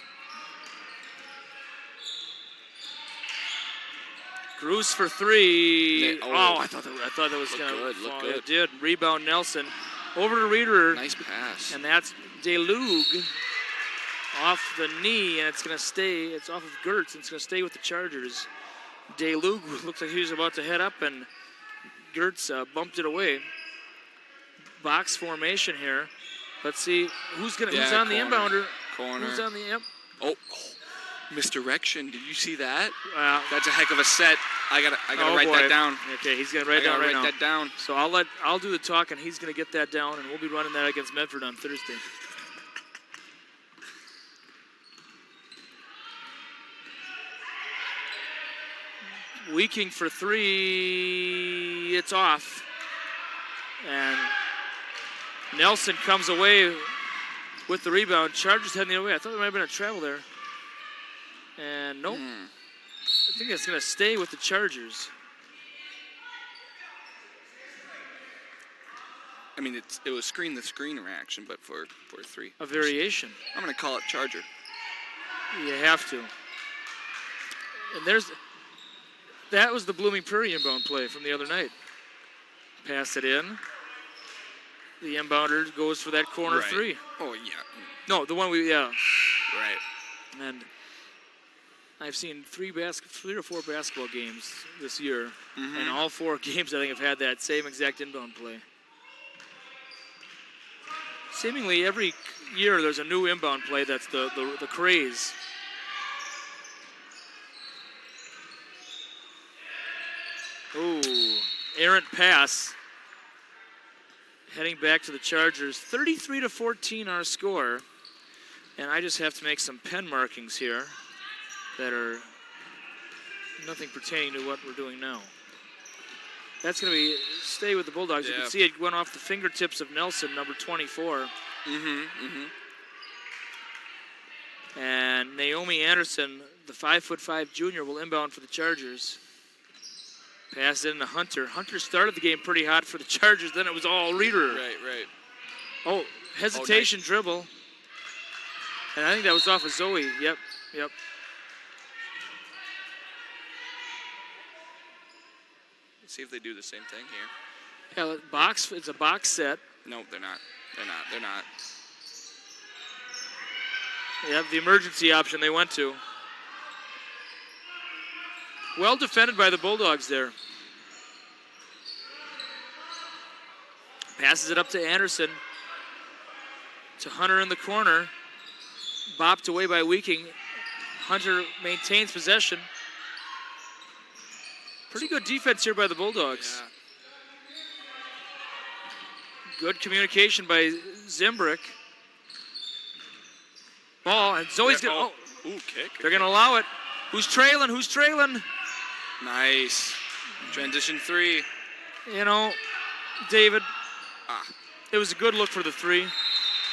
A: Bruce for 3.
B: Oh,
A: I thought that was gonna
B: good,
A: fall.
B: look good.
A: It did. Rebound Nelson over to Reeder.
B: Nice pass.
A: And that's DeLuge off the knee, and it's gonna stay. It's off of Gertz, and it's gonna stay with the Chargers. DeLuge looks like he was about to head up, and Gertz bumped it away. Box formation here. Let's see who's on the inbounder.
B: Corner.
A: Who's on the
B: Oh, misdirection. Did you see that?
A: Wow.
B: That's a heck of a set. I gotta write that down.
A: Okay, he's gonna write down right now.
B: that down.
A: So I'll do the talk, and he's gonna get that down, and we'll be running that against Medford on Thursday. Weeking for 3. It's off, and Nelson comes away with the rebound. Chargers heading the other way. I thought there might have been a travel there, and nope. I think that's going to stay with the Chargers.
B: I mean, it was screen the screen reaction, but for 3.
A: A variation.
B: I'm going to call it Charger.
A: You have to. And that was the Blooming Prairie inbound play from the other night. Pass it in. The inbounder goes for that corner
B: Right.
A: 3.
B: Oh, yeah.
A: No, the one
B: Right.
A: And I've seen 3 or 4 basketball games this year, and all 4 games I think have had that same exact inbound play. Seemingly every year there's a new inbound play that's the craze. Ooh, errant pass. Heading back to the Chargers. 33-14 our score. And I just have to make some pen markings here that are nothing pertaining to what we're doing now. That's going to stay with the Bulldogs. You can see it went off the fingertips of Nelson, number 24. And Naomi Anderson, the 5'5" junior, will inbound for the Chargers. Pass it into Hunter. Hunter started the game pretty hot for the Chargers. Then it was all Reeder.
B: Right.
A: Oh, hesitation dribble. And I think that was off of Zoe. Yep.
B: Let's see if they do the same thing here.
A: Yeah, it's a box set.
B: No, they're not.
A: Yeah, the emergency option they went to. Well defended by the Bulldogs there. Passes it up to Anderson. To Hunter in the corner. Bopped away by Weeking. Hunter maintains possession. Pretty good defense here by the Bulldogs.
B: Yeah.
A: Good communication by Zimbrick. Ball, and Zoe's going to...
B: Ooh, kick.
A: They're going to allow it. Who's trailing?
B: Nice. Transition 3.
A: You know, David, it was a good look for the 3.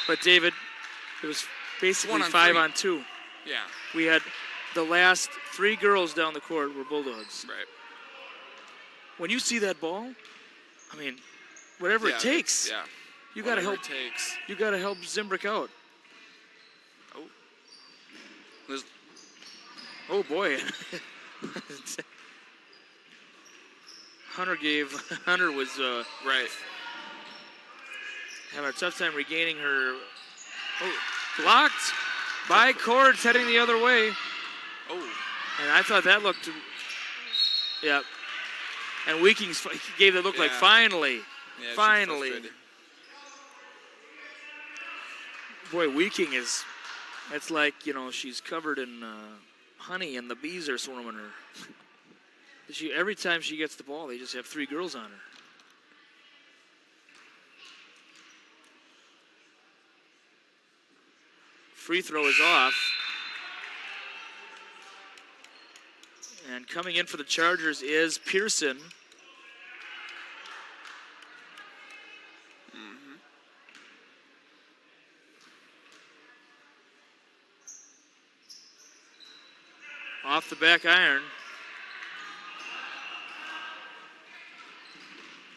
A: But, David, it was basically 5 on 2.
B: Yeah.
A: We had the last 3 girls down the court were Bulldogs.
B: Right.
A: When you see that ball, I mean, whatever it takes.
B: Yeah.
A: You got to help.
B: It takes.
A: You got to help Zimbrick out. Oh boy. Hunter was
B: right.
A: having a tough time regaining her. Oh, blocked by Cords heading the other way.
B: Oh.
A: And I thought that looked. Yeah. And Weeking gave that look like finally.
B: Yeah,
A: finally. Boy, Weeking it's like, she's covered in honey and the bees are swarming her. Every time she gets the ball, they just have 3 girls on her. Free throw is off. And coming in for the Chargers is Pearson. Off the back iron.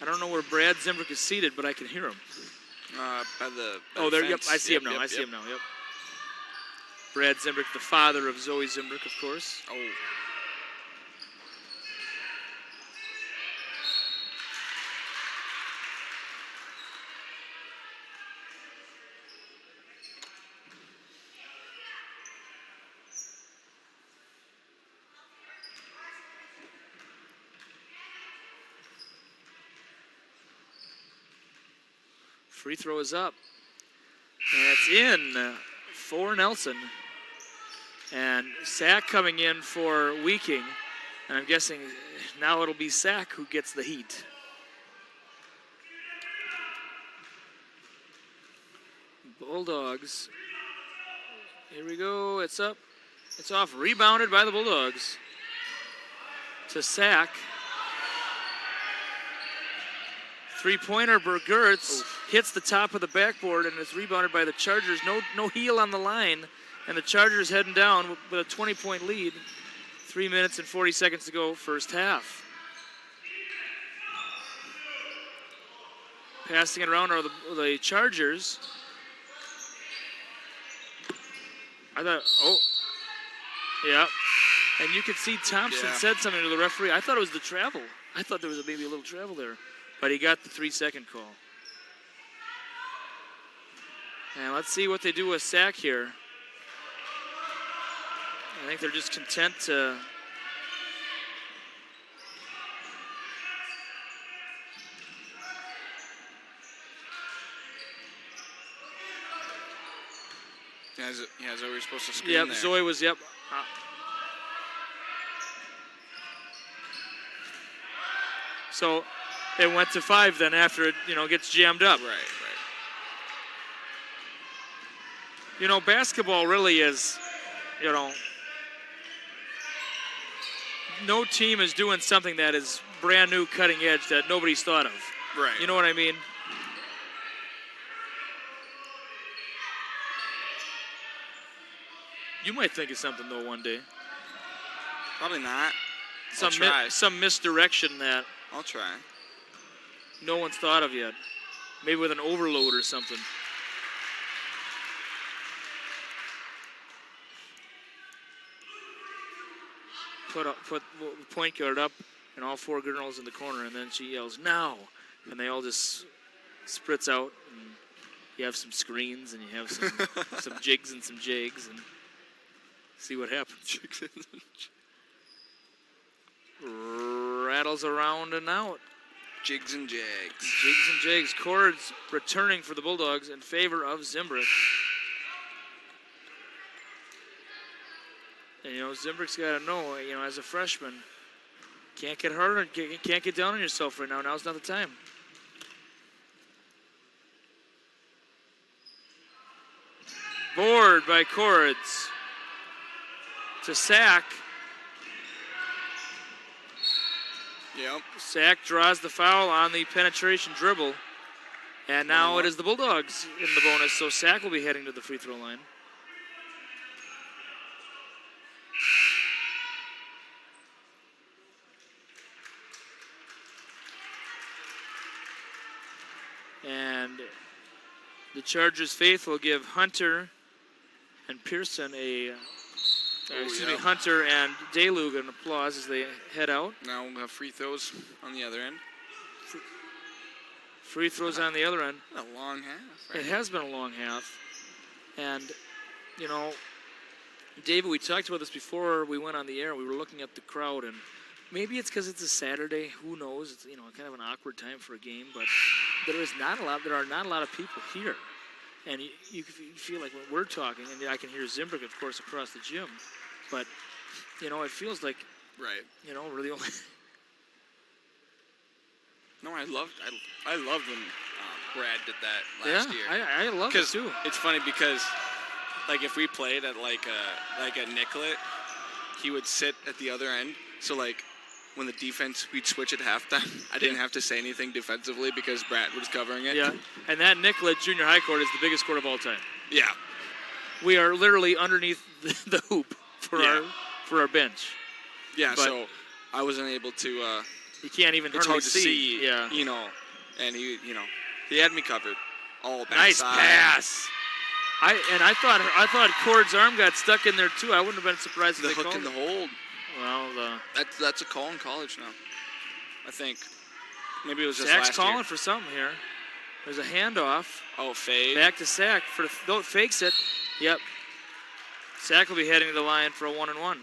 A: I don't know where Brad Zimbrick is seated, but I can hear him.
B: By the
A: there.
B: fence.
A: Yep, I see him now. I see him now. Yep. Brad Zimbrick, the father of Zoe Zimbrick, of course.
B: Oh.
A: Free throw is up. And it's in for Nelson. And Sack coming in for Weeking. And I'm guessing now it'll be Sack who gets the heat. Bulldogs. Here we go. It's up. It's off. Rebounded by the Bulldogs. To Sack. Three-pointer, Bergertz hits the top of the backboard and is rebounded by the Chargers. No heel on the line, and the Chargers heading down with a 20-point lead. 3 minutes and 40 seconds to go, first half. Passing it around are the Chargers. I thought, yeah. And you could see Thompson said something to the referee. I thought it was the travel. I thought there was maybe a little travel there. But he got the 3-second call. And let's see what they do with Sack here. I think they're just content to...
B: Yeah, Zoe was supposed to screen
A: Yep,
B: there.
A: Zoe was, yep. So it went to 5 then after it, gets jammed up.
B: Right.
A: Basketball really is, no team is doing something that is brand new, cutting edge that nobody's thought of.
B: Right.
A: You know what I mean? You might think of something, though, one day.
B: Probably not.
A: Some misdirection that
B: I'll try.
A: no one's thought of yet. Maybe with an overload or something. Put point guard up and all 4 girls in the corner, and then she yells, "Now!" And they all just spritz out. And you have some screens, and you have some jigs and some jigs, and see what happens. Rattles around and out.
B: Jigs and jags.
A: Jigs and jags. Cords returning for the Bulldogs in favor of Zimbrick. And, Zimbrick's got to know, as a freshman, can't get harder, can't get down on yourself right now. Now's not the time. Board by Cords to Sack.
B: Yep.
A: Sack draws the foul on the penetration dribble. And now it is the Bulldogs in the bonus, so Sack will be heading to the free throw line. And the Chargers faithful give Hunter and Pearson Hunter and Dalug an applause as they head out.
B: Now we'll have free throws on the other end.
A: Free throws on the other end.
B: A long half. Right?
A: It has been a long half. And, David, we talked about this before we went on the air. We were looking at the crowd, and maybe it's because it's a Saturday. Who knows? It's kind of an awkward time for a game, but there are not a lot of people here. And you feel like when we're talking, and I can hear Zimbrick, of course, across the gym, but it feels like we're the only.
B: No, I loved when Brad did that last year.
A: I love it too.
B: It's funny because, if we played at a Nicollet, he would sit at the other end. So when the defense, we'd switch at halftime. I didn't have to say anything defensively because Brad was covering it.
A: Yeah, and that Nicollet Junior High court is the biggest court of all time.
B: Yeah.
A: We are literally underneath the hoop for our bench.
B: Yeah, so I wasn't able to.
A: You can't even
B: it's hard to see.
A: Yeah.
B: And he had me covered. All backside.
A: Nice pass. I thought Cord's arm got stuck in there too. I wouldn't have been surprised if
B: the
A: they
B: hook
A: called
B: and
A: it.
B: the hold.
A: Well,
B: that's a call in college now. I think. Maybe it was just
A: Sack's
B: last
A: calling
B: year.
A: for something here. There's a handoff.
B: Oh, fade.
A: Back to Sack fakes it. Yep. Sack will be heading to the line for a 1-and-1.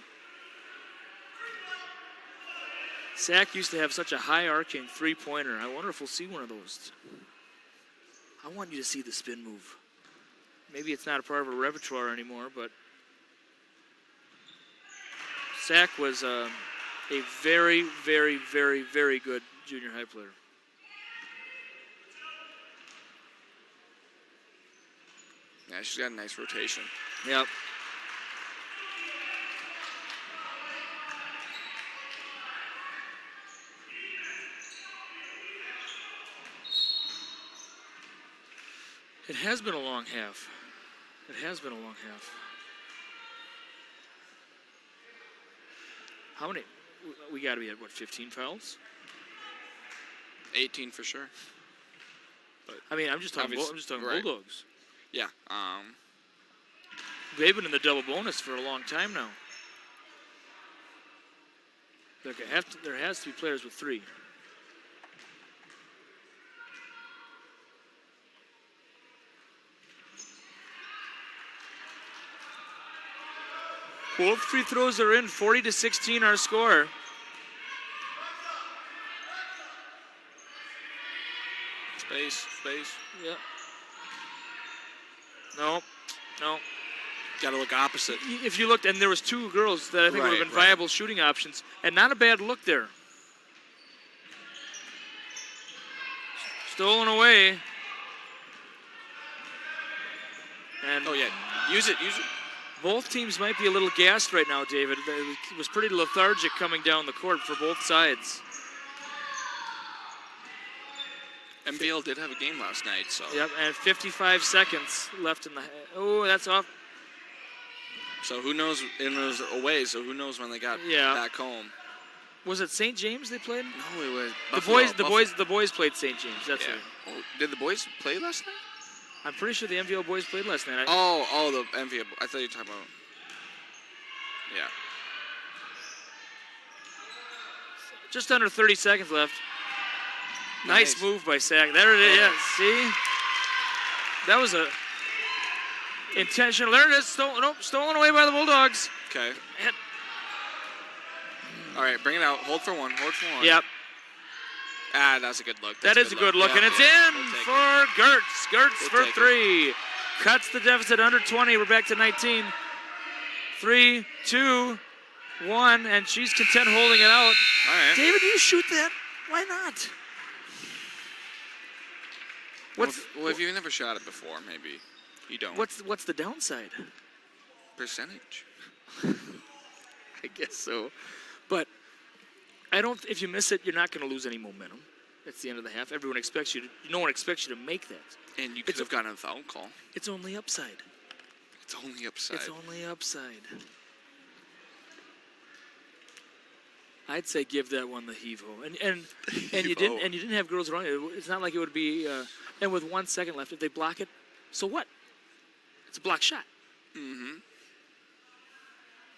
A: Sack used to have such a high arcing 3-pointer. I wonder if we'll see one of those. I want you to see the spin move. Maybe it's not a part of a repertoire anymore, but Sack was a very, very, very, very good junior high player.
B: Yeah, she's got a nice rotation.
A: Yep. It has been a long half. It has been a long half. How many? We got to be at, what, 15 fouls?
B: 18 for sure.
A: I mean, I'm just talking
B: right.
A: Bulldogs.
B: Yeah.
A: They've been in the double bonus for a long time now. There has to be players with 3. Both free throws are in. 40-16 our score.
B: Space.
A: Yeah. No.
B: Got to look opposite.
A: If you looked, and there was 2 girls that I think would have been viable shooting options, and not a bad look there. Stolen away. And
B: oh, yeah. Use it.
A: both teams might be a little gassed right now, David. It was pretty lethargic coming down the court for both sides.
B: MVL did have a game last night, so.
A: Yep, and 55 seconds left in the. Oh, that's off.
B: So who knows? It was away, so who knows when they got back home?
A: Was it St. James they played?
B: No, it was
A: The boys played St. James. That's right.
B: Oh, did the boys play last night?
A: I'm pretty sure the MVL boys played last night.
B: The MVL. I thought you were talking about. Yeah.
A: Just under 30 seconds left. Nice move by Sack. There it is. Yeah, see? That was a intentional. There it is. Stolen away by the Bulldogs.
B: Okay. All right, bring it out. Hold for one.
A: Yep.
B: That's a good look.
A: That is a good look, and it's in for Gertz. Gertz for 3. Cuts the deficit under 20. We're back to 19. 3, 2, 1, and she's content holding it out.
B: All right.
A: David, you shoot that? Why not?
B: Well, if you've never shot it before, maybe you don't.
A: What's the downside?
B: Percentage.
A: I guess so. But I don't. If you miss it, you're not going to lose any momentum. It's the end of the half. Everyone expects you to. No one expects you to make that.
B: And you could have gotten a foul call.
A: It's only upside.
B: It's only upside.
A: I'd say give that one the heave-ho. And you didn't have girls around you. It's not like it would be. And with 1 second left, if they block it, so what? It's a block shot.
B: Mm-hmm.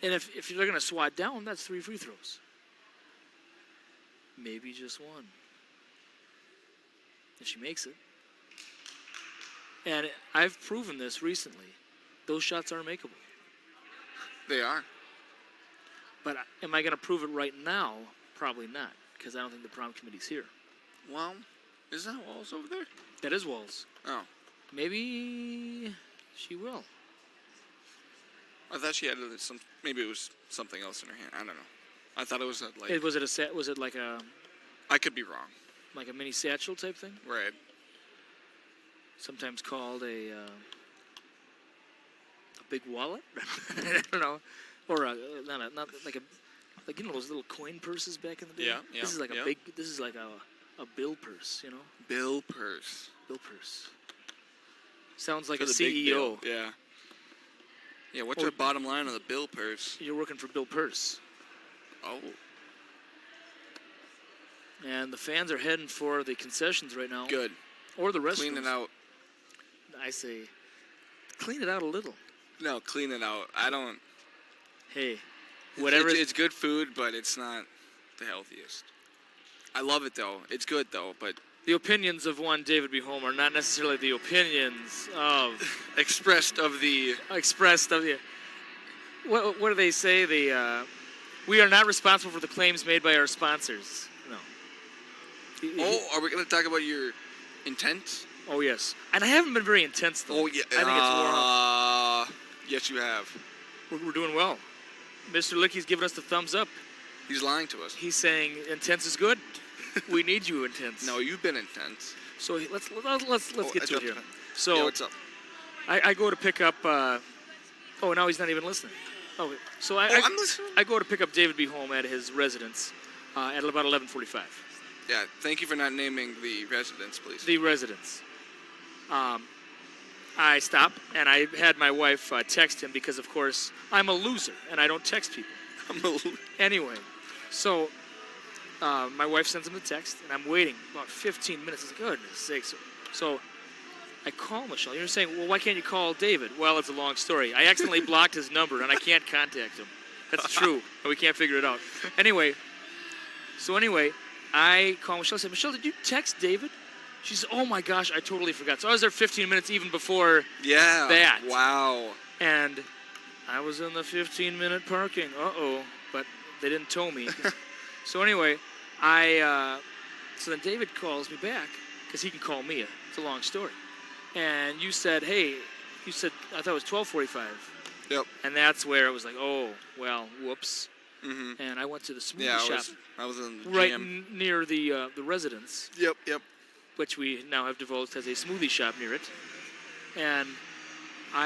A: And if they're going to swat down, that's 3 free throws. Maybe just 1. And she makes it. And I've proven this recently. Those shots are makeable.
B: They are.
A: But am I going to prove it right now? Probably not, because I don't think the prom committee's here.
B: Well, is that Walls over there?
A: That is Walls.
B: Oh.
A: Maybe she will.
B: I thought she had some. Maybe it was something else in her hand. I don't know. I thought it was like.
A: Was it like a?
B: I could be wrong.
A: Like a mini satchel type thing.
B: Right.
A: Sometimes called a big wallet. I don't know, or not like those little coin purses back in the day.
B: Yeah.
A: This is like a big. This is like a bill purse. You know.
B: Bill purse.
A: Sounds like
B: for
A: a
B: the
A: CEO.
B: Yeah. Yeah, what's your bottom line on the bill purse?
A: You're working for Bill Purse.
B: Oh.
A: And the fans are heading for the concessions right now.
B: Good.
A: Or the restrooms.
B: Clean it out.
A: I say, clean it out a little.
B: No, clean it out. I don't.
A: Hey, whatever.
B: It's good food, but it's not the healthiest. I love it, though. It's good, though, but...
A: The opinions of one David B. Holm are not necessarily the opinions of...
B: Expressed of the...
A: What do they say? We are not responsible for the claims made by our sponsors. No.
B: Oh, are we going to talk about your intent?
A: Oh, yes. And I haven't been very intense, though.
B: Oh, yeah.
A: I think it's worn off.
B: Yes, you have.
A: We're doing well. Mr. Licky's giving us the thumbs up.
B: He's lying to us.
A: He's saying intense is good. We need you intense.
B: No, you've been intense.
A: So let's get to it here. So
B: yeah, what's up?
A: I go to pick up. Oh, now he's not even listening. Oh, so
B: I'm listening.
A: I go to pick up David B. Holm at his residence at about 11:45.
B: Yeah, thank you for not naming the residence, please.
A: The residence. I stop and I had my wife text him because, of course, I'm a loser and I don't text people. Anyway, so my wife sends him the text, and I'm waiting about 15 minutes. It's like, goodness sakes. So I call Michelle. You're saying, well, why can't you call David? Well, it's a long story. I accidentally blocked his number, and I can't contact him. That's true, and we can't figure it out. Anyway, I call Michelle. I said, Michelle, did you text David? She says, oh my gosh, I totally forgot. So I was there 15 minutes even before that.
B: Wow.
A: And I was in the 15-minute parking. Uh-oh. But they didn't tow me. So anyway, so then David calls me back because he can call me. It's a long story. And you said, hey, I thought it was 12:45.
B: Yep.
A: And that's where it was like, oh, well, whoops.
B: Mm-hmm.
A: And I went to the smoothie shop.
B: I was in the
A: right
B: jam.
A: near the residence.
B: Yep.
A: Which we now have divulged has a smoothie shop near it. And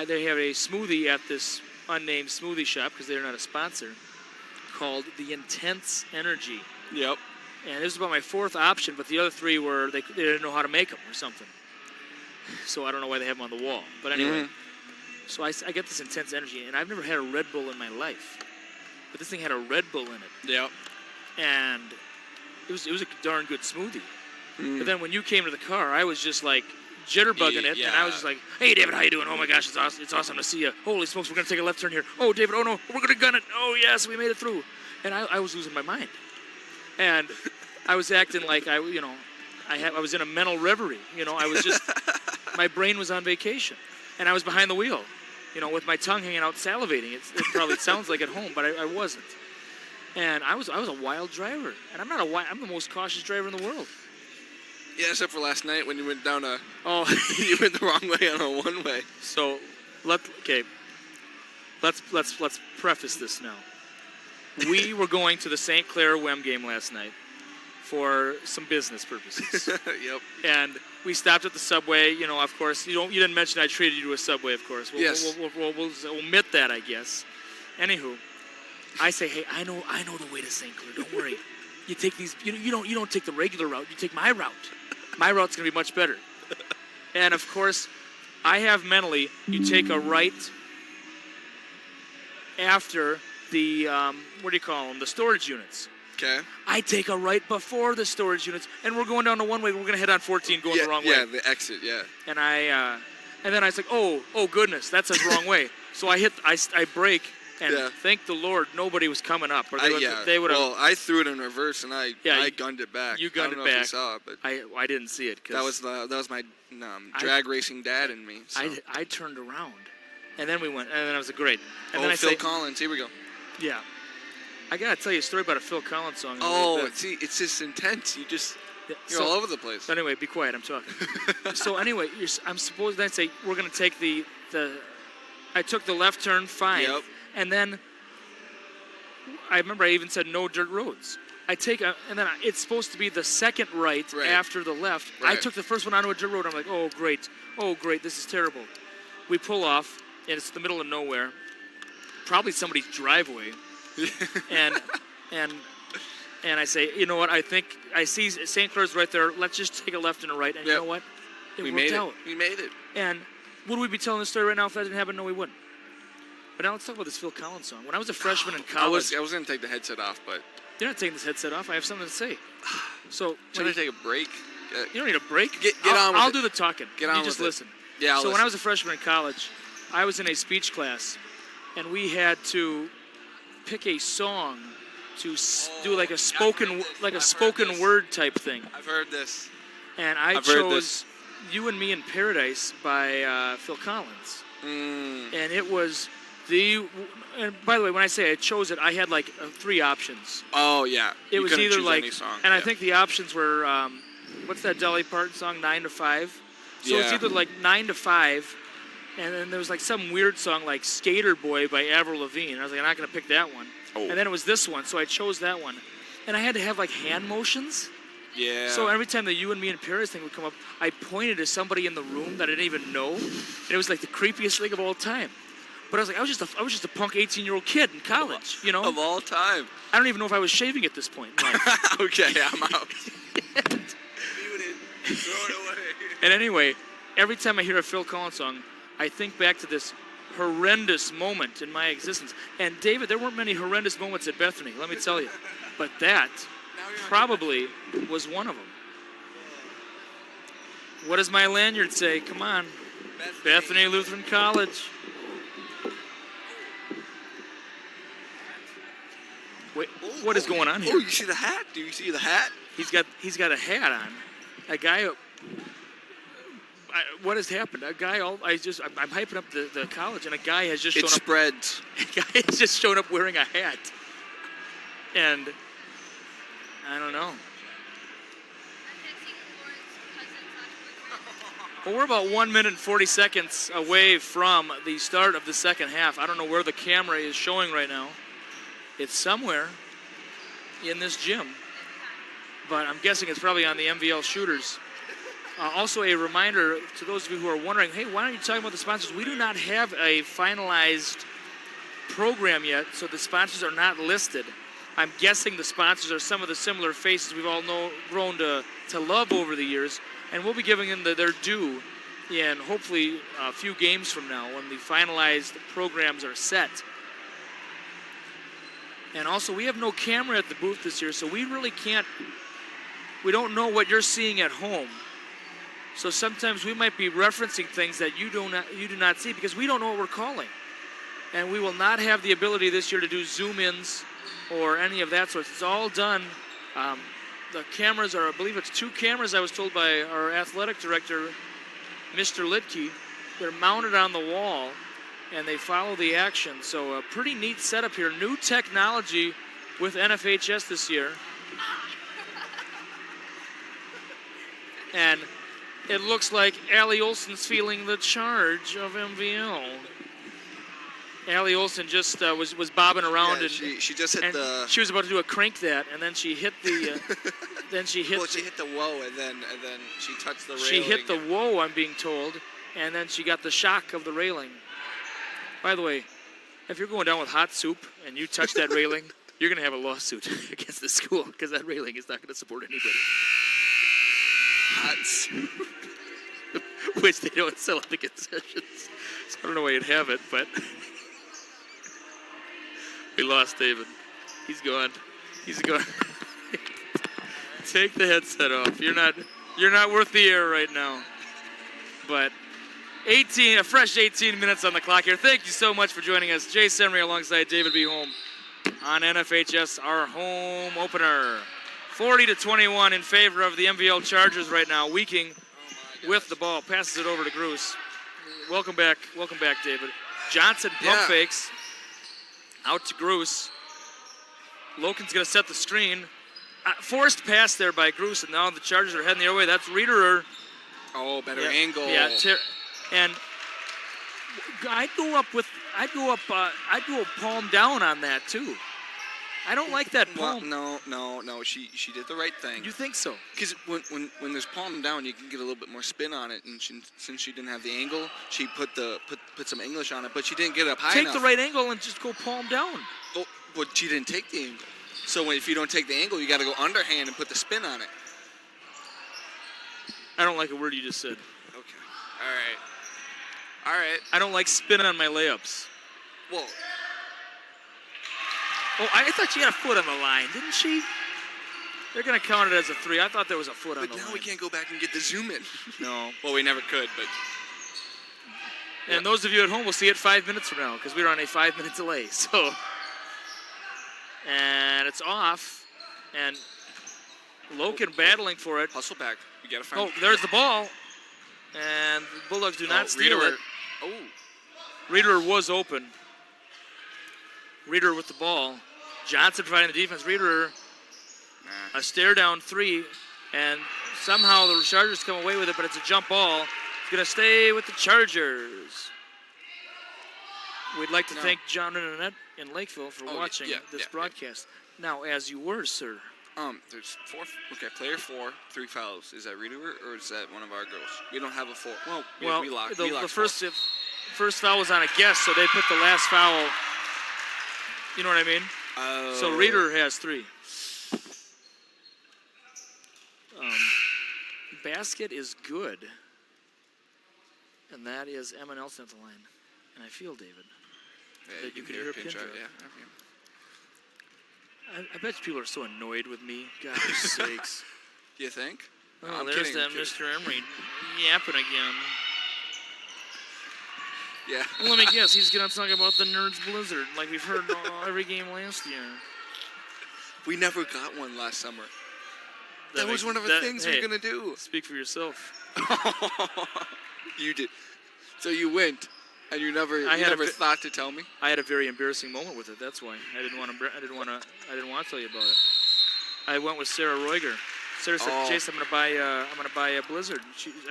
A: they have a smoothie at this unnamed smoothie shop because they're not a sponsor called the Intense Energy.
B: Yep.
A: And this was about my fourth option, but the other three were, they didn't know how to make them or something. So I don't know why they have them on the wall. But anyway, so I get this Intense Energy, and I've never had a Red Bull in my life. But this thing had a Red Bull in it.
B: Yep.
A: And it was a darn good smoothie. But then when you came to the car, I was just like jitterbugging it, and I was just like, hey, David, how you doing? Oh, my gosh, it's awesome to see you. Holy smokes, we're going to take a left turn here. Oh, David, oh, no, we're going to gun it. Oh, yes, we made it through. And I was losing my mind. And I was acting like I was in a mental reverie. I was just, my brain was on vacation. And I was behind the wheel, with my tongue hanging out salivating. It probably sounds like at home, but I wasn't. And I was a wild driver. And I'm the most cautious driver in the world.
B: Yeah, except for last night when you went down
A: you
B: went the wrong way on a one-way.
A: So, let's preface this now. We were going to the St. Clair WEM game last night for some business purposes.
B: Yep.
A: And we stopped at the Subway. Of course, you didn't mention I treated you to a Subway. Of course,
B: yes.
A: We'll omit that, I guess. Anywho, I say, hey, I know the way to St. Clair. Don't worry. You take these. You don't take the regular route. You take my route. My route's gonna be much better. And of course, I have mentally, you take a right after the what do you call them? The storage units.
B: Okay.
A: I take a right before the storage units, and we're going down the one way. We're gonna head on 14, going the wrong way.
B: Yeah, the exit. Yeah.
A: And and then I was like, oh goodness, that's the wrong way. So I brake. And thank the Lord, nobody was coming up. Or they would have.
B: Well, I threw it in reverse and I gunned it back.
A: You gunned it back.
B: I don't know if you saw it, but
A: I didn't see it. Cause
B: that was my drag racing dad in me. So.
A: I turned around, and then we went, and then I was like, great. And then
B: Phil Collins, here we go.
A: Yeah, I gotta tell you a story about a Phil Collins song.
B: See, it's just intense. You're all over the place.
A: So anyway, be quiet. I'm talking. So anyway, I'm supposed to say we're gonna take the. I took the left turn 5.
B: Yep.
A: And then I remember I even said no dirt roads. And then it's supposed to be the second right after the left.
B: Right.
A: I took the first one onto a dirt road. I'm like, oh great, this is terrible. We pull off, and it's the middle of nowhere, probably somebody's driveway. and I say, you know what? I think I see St. Clair's right there. Let's just take a left and a right. And you know what?
B: We made it. We made it.
A: And would we be telling this story right now if that didn't happen? No, we wouldn't. But now let's talk about this Phil Collins song. When I was a freshman in college...
B: I was going to take the headset off, but...
A: You're not taking this headset off. I have something to say. So...
B: Should I take a break?
A: You don't need a break.
B: Get on with
A: I'll
B: it.
A: do the talking.
B: Get on
A: you just
B: with
A: listen.
B: It. Yeah,
A: So when I was a freshman in college, I was in a speech class, and we had to pick a song to do like a spoken word type thing.
B: I've heard this.
A: And I chose You and Me in Paradise by Phil Collins. And it was... And by the way, when I say I chose it, I had like 3 options.
B: Oh yeah.
A: It was either like,
B: any song.
A: and I think the options were, what's that Dolly Parton song, 9 to 5? So it's either like 9 to 5, and then there was like some weird song like Skater Boy by Avril Lavigne. I was like, I'm not gonna pick that one. And then it was this one, so I chose that one, and I had to have like hand motions.
B: Yeah.
A: So every time the You and Me in Paris thing would come up, I pointed to somebody in the room that I didn't even know, and it was like the creepiest thing of all time. But I was like, I was just a punk 18-year-old kid in college,
B: Of all time.
A: I don't even know if I was shaving at this point.
B: Okay, I'm out. Mute it. Throw it away.
A: And anyway, every time I hear a Phil Collins song, I think back to this horrendous moment in my existence. And David, there weren't many horrendous moments at Bethany, let me tell you. But that probably was one of them. What does my lanyard say? Come on. Bethany Lutheran College. Wait, what is going on here?
B: Oh, you see the hat? Do you see the hat?
A: He's got a hat on. A guy. What has happened? A guy. I'm hyping up the college, and a guy has just shown up.
B: It spreads.
A: A guy has just shown up wearing a hat, and I don't know. Well, we're about 1 minute and 40 seconds away from the start of the second half. I don't know where the camera is showing right now. It's somewhere in this gym, but I'm guessing it's probably on the MVL shooters. Also, a reminder to those of you who are wondering, hey, why aren't you talking about the sponsors? We do not have a finalized program yet, so the sponsors are not listed. I'm guessing the sponsors are some of the similar faces we've all grown to love over the years. And we'll be giving them their due in hopefully a few games from now when the finalized programs are set. And also, we have no camera at the booth this year, so we really can't, we don't know what you're seeing at home. So sometimes we might be referencing things that you do not see because we don't know what we're calling. And we will not have the ability this year to do zoom-ins or any of that sort. It's all done. The cameras are, I believe it's 2 cameras, I was told by our athletic director, Mr. Lidke. They're mounted on the wall, and they follow the action. So a pretty neat setup here. New technology with NFHS this year. And it looks like Allie Olson's feeling the charge of MVL. Allie Olson just was bobbing around,
B: yeah,
A: and
B: she just hit the.
A: She was about to do a crank that, and then she hit the. Then she hit.
B: Well, she hit the whoa, and then she touched the railing.
A: She hit the whoa, I'm being told, and then she got the shock of the railing. By the way, if you're going down with hot soup and you touch that railing, you're going to have a lawsuit against the school because that railing is not going to support anybody.
B: Hot soup.
A: Which they don't sell at the concessions. So I don't know why you'd have it, but. We lost David. He's gone. He's gone. Take the headset off. You're not worth the air right now. But a fresh 18 minutes on the clock here. Thank you so much for joining us. Jay Semry alongside David B. Holm on NFHS, our home opener. 40-21 in favor of the MVL Chargers right now. Weeking with the ball. Passes it over to Gruce. Welcome back, David. Johnson pump fakes. Out to Gruce. Loken's going to set the screen. Forced pass there by Gruce, and now the Chargers are heading the other way. That's Riederer.
B: Oh, better angle.
A: Yeah, and I'd go palm down on that too. I don't like that palm.
B: Well, no. She did the right thing.
A: You think so?
B: Because when there's palm down, you can get a little bit more spin on it. And since she didn't have the angle, she put some English on it, but she didn't get it up high enough.
A: Take the right angle and just go palm down.
B: Oh, but she didn't take the angle. So if you don't take the angle, you got to go underhand and put the spin on it.
A: I don't like a word you just said.
B: Okay. All right.
A: I don't like spin on my layups.
B: Well.
A: Oh, I thought she had a foot on the line, didn't she? They're going to count it as a 3. I thought there was a foot on the line.
B: But now we can't go back and get the zoom in.
A: No.
B: Well, we never could, but.
A: And those of you at home will see it 5 minutes from now because we're on a 5-minute delay. So, and it's off, and Loken battling for it.
B: Hustle back. We got to find.
A: Oh, there's the ball, and the Bulldogs do not steal it.
B: Oh.
A: Riederer was open. Riederer with the ball. Johnson providing the defense. Riederer, a stare down 3, and somehow the Chargers come away with it, but it's a jump ball. It's going to stay with the Chargers. We'd like to thank John and Annette in Lakeville for watching this broadcast. Now, as you were, sir.
B: There's 4. Okay, player 4, 3 fouls. Is that Riederer or is that one of our girls? We don't have a 4. Well, we lock.
A: The first foul was on a guess, so they put the last foul. You know what I mean?
B: Oh.
A: So Riederer has 3. Basket is good. And that is Emma Nelson at the line. And I feel, David,
B: Yeah,
A: that you
B: can
A: could hear a pin drop.
B: Yeah.
A: I bet people are so annoyed with me. Gosh sakes.
B: You think?
A: Oh,
B: I'm
A: there's
B: kidding,
A: that
B: I'm kidding.
A: Mr. Emery yapping again.
B: Yeah.
A: Well, let me guess. He's going to talk about the Nerds Blizzard like we've heard every game last year.
B: We never got one last summer. That was one of the things we were going to do.
A: Speak for yourself.
B: You did. So you went, and you never thought to tell me?
A: I had a very embarrassing moment with it. That's why I didn't want to tell you about it. I went with Sarah Roiger. Sarah said, "Jason, I'm gonna buy a Blizzard."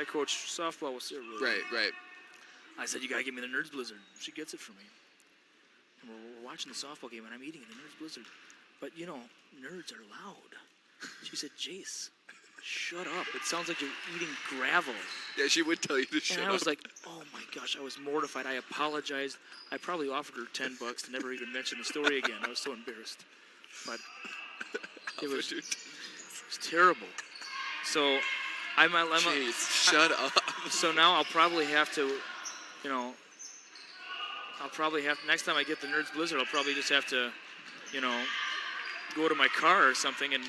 A: I coach softball with Sarah Roiger.
B: Right.
A: I said, "You gotta give me the Nerds Blizzard." She gets it for me. And we're watching the softball game, and I'm eating the Nerds Blizzard. But you know, nerds are loud. She said, "Jace, shut up. It sounds like you're eating gravel."
B: Yeah, she would tell you to shut up.
A: And I was like, oh my gosh, I was mortified. I apologized. I probably offered her $10 to never even mention the story again. I was so embarrassed. But it was terrible. So
B: Jeez, shut up.
A: So now I'll probably have to, next time I get the Nerds Blizzard, I'll probably just have to, go to my car or something and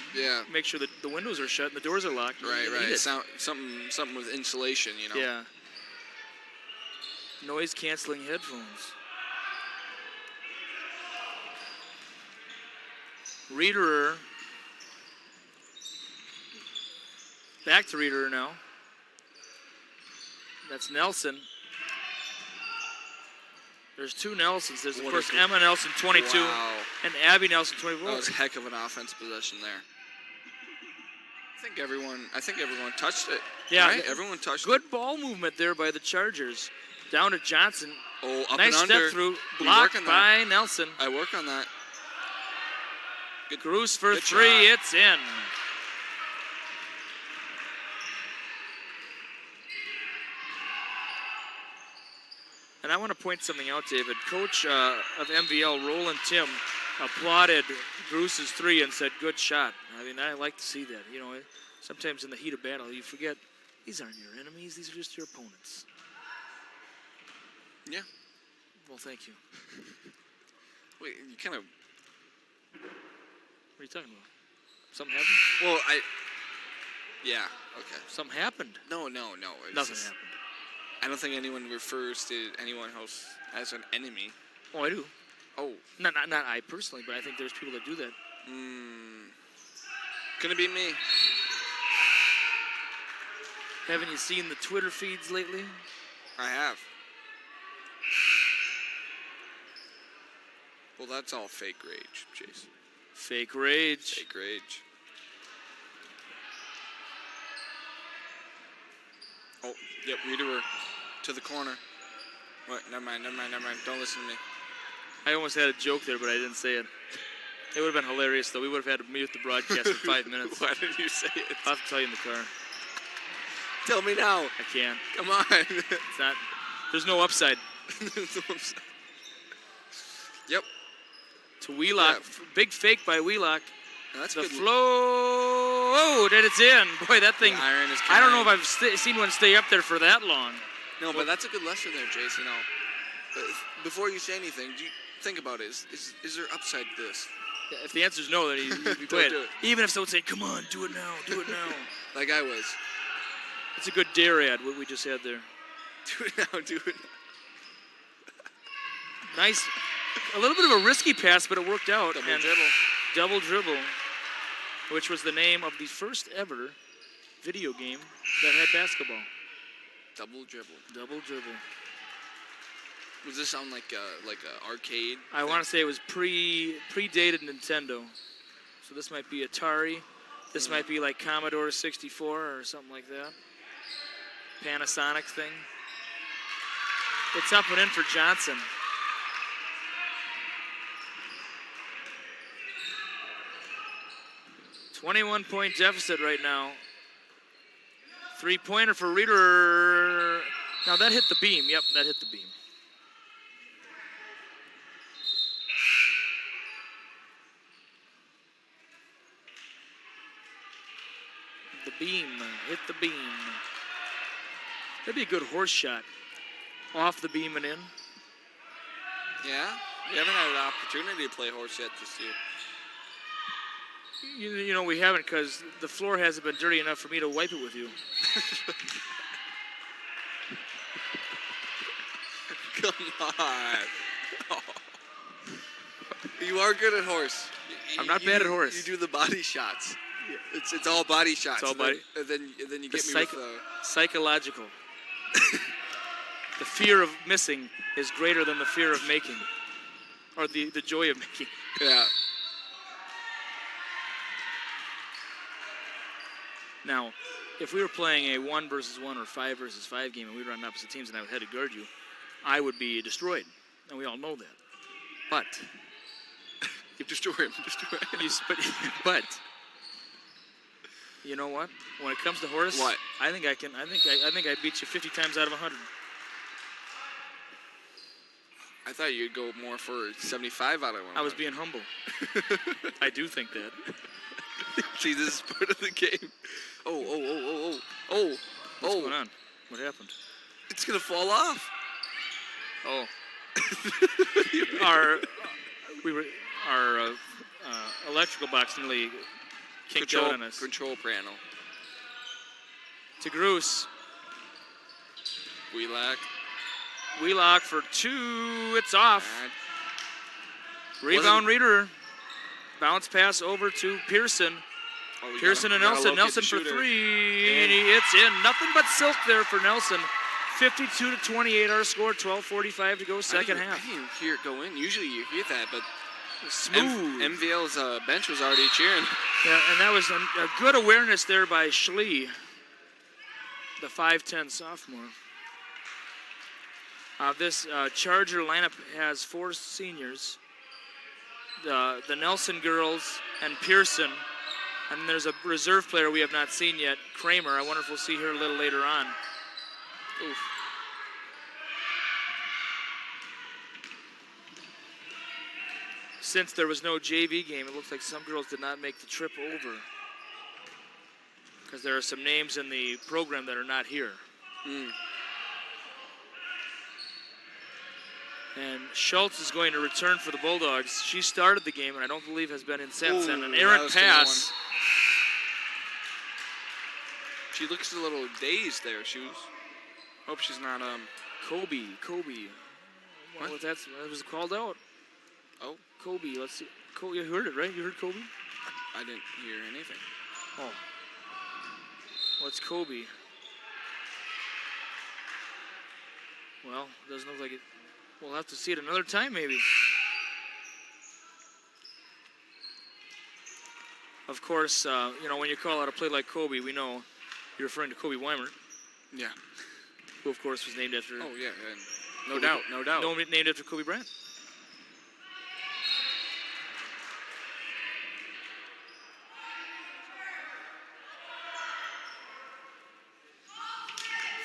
A: make sure that the windows are shut and the doors are locked.
B: Right. Something with insulation,
A: Yeah. Noise canceling headphones. Reader. Back to Reader now. That's Nelson. There's two Nelsons. There's, of course, Emma Nelson, 22, and Abby Nelson, 24.
B: That was a heck of an offense possession there. I think everyone touched it.
A: Yeah,
B: right? Everyone touched it.
A: Good ball movement there by the Chargers. Down to Johnson.
B: Oh, up
A: nice
B: and under.
A: Step through. Blocked by Nelson.
B: I work on that.
A: Good Cruz for three.
B: Shot.
A: It's in. And I want to point something out, David. Coach of MVL, Roland Tim, applauded Bruce's three and said, "Good shot." I mean, I like to see that. Sometimes in the heat of battle, you forget these aren't your enemies; these are just your opponents.
B: Yeah.
A: Well, thank you.
B: Wait, you kind of.
A: What are you talking about? Something happened?
B: Well, Yeah. Okay.
A: Something happened.
B: No.
A: Nothing happened.
B: I don't think anyone refers to anyone else as an enemy.
A: Oh, I do.
B: Oh.
A: Not I personally, but I think there's people that do that.
B: Gonna be me.
A: Haven't you seen the Twitter feeds lately?
B: I have. Well, that's all fake rage, Chase.
A: Fake rage.
B: Fake rage. Oh, yep, Reader to the corner. What? Never mind. Don't listen to me.
A: I almost had a joke there, but I didn't say it. It would have been hilarious, though. We would have had to mute the broadcast for 5 minutes.
B: Why did you say it?
A: I'll have to tell you in the car.
B: Tell me now.
A: I can't.
B: Come on.
A: It's not. There's no upside.
B: Yep.
A: To Wheelock.
B: Yeah.
A: Big fake by Wheelock.
B: That's
A: the
B: good.
A: flow. Oh, that it's in. Boy, that thing.
B: The iron is
A: I don't know if I've seen one stay up there for that long.
B: No, but that's a good lesson there, Jace. Before you say anything, think about it. Is there upside to this?
A: Yeah, if the answer's no, then you quit.
B: Do it.
A: Even if someone say, "Come on, do it now, do it now."
B: Like I was.
A: It's a good dare ad, what we just had there.
B: Do it now, do it now.
A: Nice. A little bit of a risky pass, but it worked out. Double dribble, which was the name of the first ever video game that had basketball.
B: Double dribble.
A: Double dribble.
B: Does this sound like a arcade?
A: I want to say it was predated Nintendo. So this might be Atari. This might be like Commodore 64 or something like that. Panasonic thing. It's up and in for Johnson. $21-point deficit right now. Three-pointer for Reader. Now that hit the beam. Yep, that hit the beam. The beam. Hit the beam. That'd be a good horse shot. Off the beam and in.
B: Yeah? We haven't had an opportunity to play horse yet this year.
A: You know, we haven't because the floor hasn't been dirty enough for me to wipe it with you.
B: Come on. Oh. You are good at horse.
A: I'm not bad at horse.
B: You do the body shots. It's all body shots.
A: It's all body.
B: And then you get me with the...
A: Psychological. The fear of missing is greater than the fear of making. Or the joy of making.
B: Yeah.
A: Now, if we were playing a 1 versus 1 or 5 versus 5 game and we were on opposite teams and I had to guard you, I would be destroyed. And we all know that. But
B: You destroy him. Destroy him.
A: But you know what? When it comes to horse,
B: what?
A: I think I beat you 50 times out of 100.
B: I thought you'd go more for 75 out of 100.
A: I was being humble. I do think that.
B: See, this is part of the game. Oh.
A: What's going on? What happened?
B: It's going to fall off.
A: Oh. Our electrical box nearly kicked out on us.
B: Control panel.
A: To Groose. Wheelock for 2. It's off. Rebound Reader. Bounce pass over to Pearson. Pearson and Nelson. Nelson for 3. And it's in. Nothing but silk there for Nelson. 52-28 our score. 12:45 to go, second half.
B: I didn't hear it go in. Usually you hear that, but
A: smooth.
B: MVL's bench was already cheering.
A: Yeah, and that was a good awareness there by Schlee, the 5'10 sophomore. This Charger lineup has 4 seniors. The Nelson girls and Pearson. And then there's a reserve player we have not seen yet, Kramer. I wonder if we'll see her a little later on. Oof. Since there was no JV game, it looks like some girls did not make the trip over. Because there are some names in the program that are not here. And Schultz is going to return for the Bulldogs. She started the game, and I don't believe has been in since. And an errant pass.
B: She looks a little dazed there. Hope she's not
A: Kobe.
B: What?
A: That was called out.
B: Oh.
A: Kobe. Let's see. You heard it, right? You heard Kobe?
B: I didn't hear anything.
A: Oh. Well, it's Kobe. Well, doesn't look like it. We'll have to see it another time, maybe. Of course, you know, when you call out a play like Kobe, we know you're referring to Kobe Weimer.
B: Yeah.
A: Who, of course, was named after...
B: Oh, yeah. No doubt.
A: No, named after Kobe Bryant.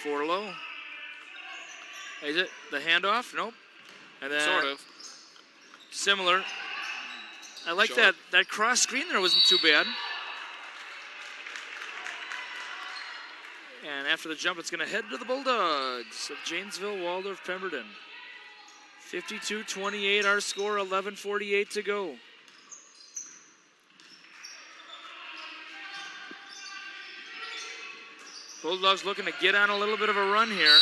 A: Four low. Is it the handoff? Nope. And then
B: sort of.
A: Similar. I like that cross screen there wasn't too bad. And after the jump, it's going to head to the Bulldogs of Janesville, Waldorf, Pemberton. 52-28 our score, 11:48 to go. Bulldogs looking to get on a little bit of a run here.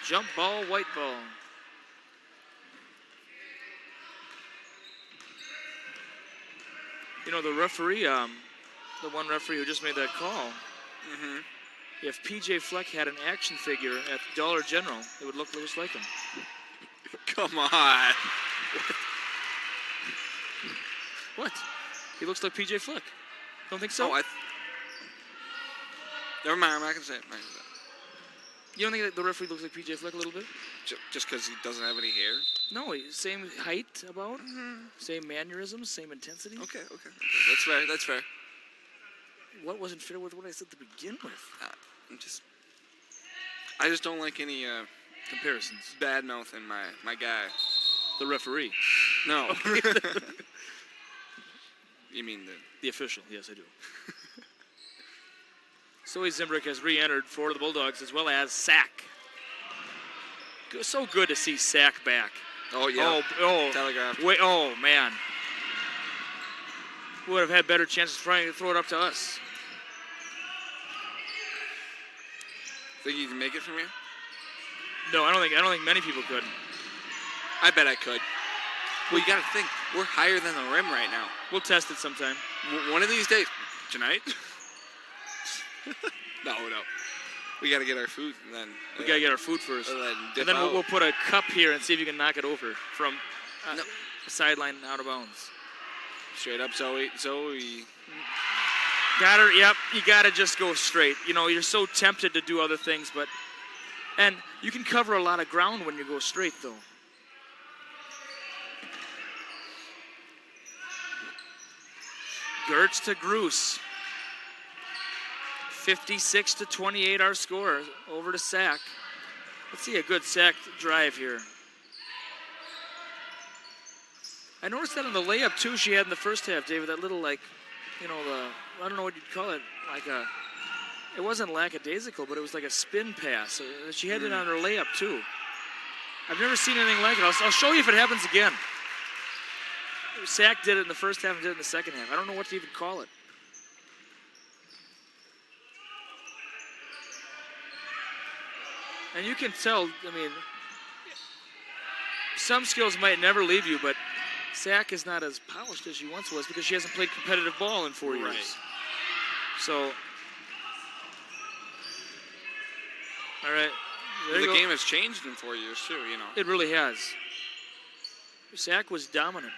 A: Jump ball, white ball. You know, the referee, the one referee who just made that call, if PJ Fleck had an action figure at Dollar General, it would look just like him.
B: Come on.
A: What? He looks like PJ Fleck. Don't think so?
B: Oh, never mind, I'm not going to say it.
A: You don't think that the referee looks like PJ Fleck a little bit?
B: Just because he doesn't have any hair?
A: No, same height about, same mannerisms, same intensity.
B: Okay. That's fair.
A: What wasn't fair with what I said to begin with?
B: I just don't like any
A: comparisons.
B: Bad mouthing my guy.
A: The referee?
B: No. You mean
A: the official? Yes, I do. Zoe Zimbrick has re-entered for the Bulldogs, as well as Sack. So good to see Sack back.
B: Oh, yeah.
A: Oh,
B: Telegraphed.
A: wait, oh, man. Would have had better chances trying to throw it up to us.
B: Think you can make it from here?
A: No, I don't think many people could.
B: I bet I could. Well, you got to think, we're higher than the rim right now.
A: We'll test it sometime.
B: One of these days. Tonight? No. We got to get our food and then.
A: We got to get our food first.
B: And
A: then we'll put a cup here and see if you can knock it over from the sideline out of bounds.
B: Straight up, Zoe.
A: Got her. Yep. You got to just go straight. You know, you're so tempted to do other things, and you can cover a lot of ground when you go straight, though. Gertz to Groos. 56-28 our score. Over to Sack. Let's see a good Sack drive here. I noticed that on the layup, too, she had in the first half, David, that little, like, you know, I don't know what you'd call it, like it wasn't lackadaisical, but it was like a spin pass. She had it on her layup, too. I've never seen anything like it. I'll show you if it happens again. Sack did it in the first half and did it in the second half. I don't know what to even call it. And you can tell, I mean, some skills might never leave you, but Sack is not as polished as she once was because she hasn't played competitive ball in 4 years.
B: Right.
A: So, all right.
B: The game has changed in 4 years, too, you know.
A: It really has. Sack was dominant.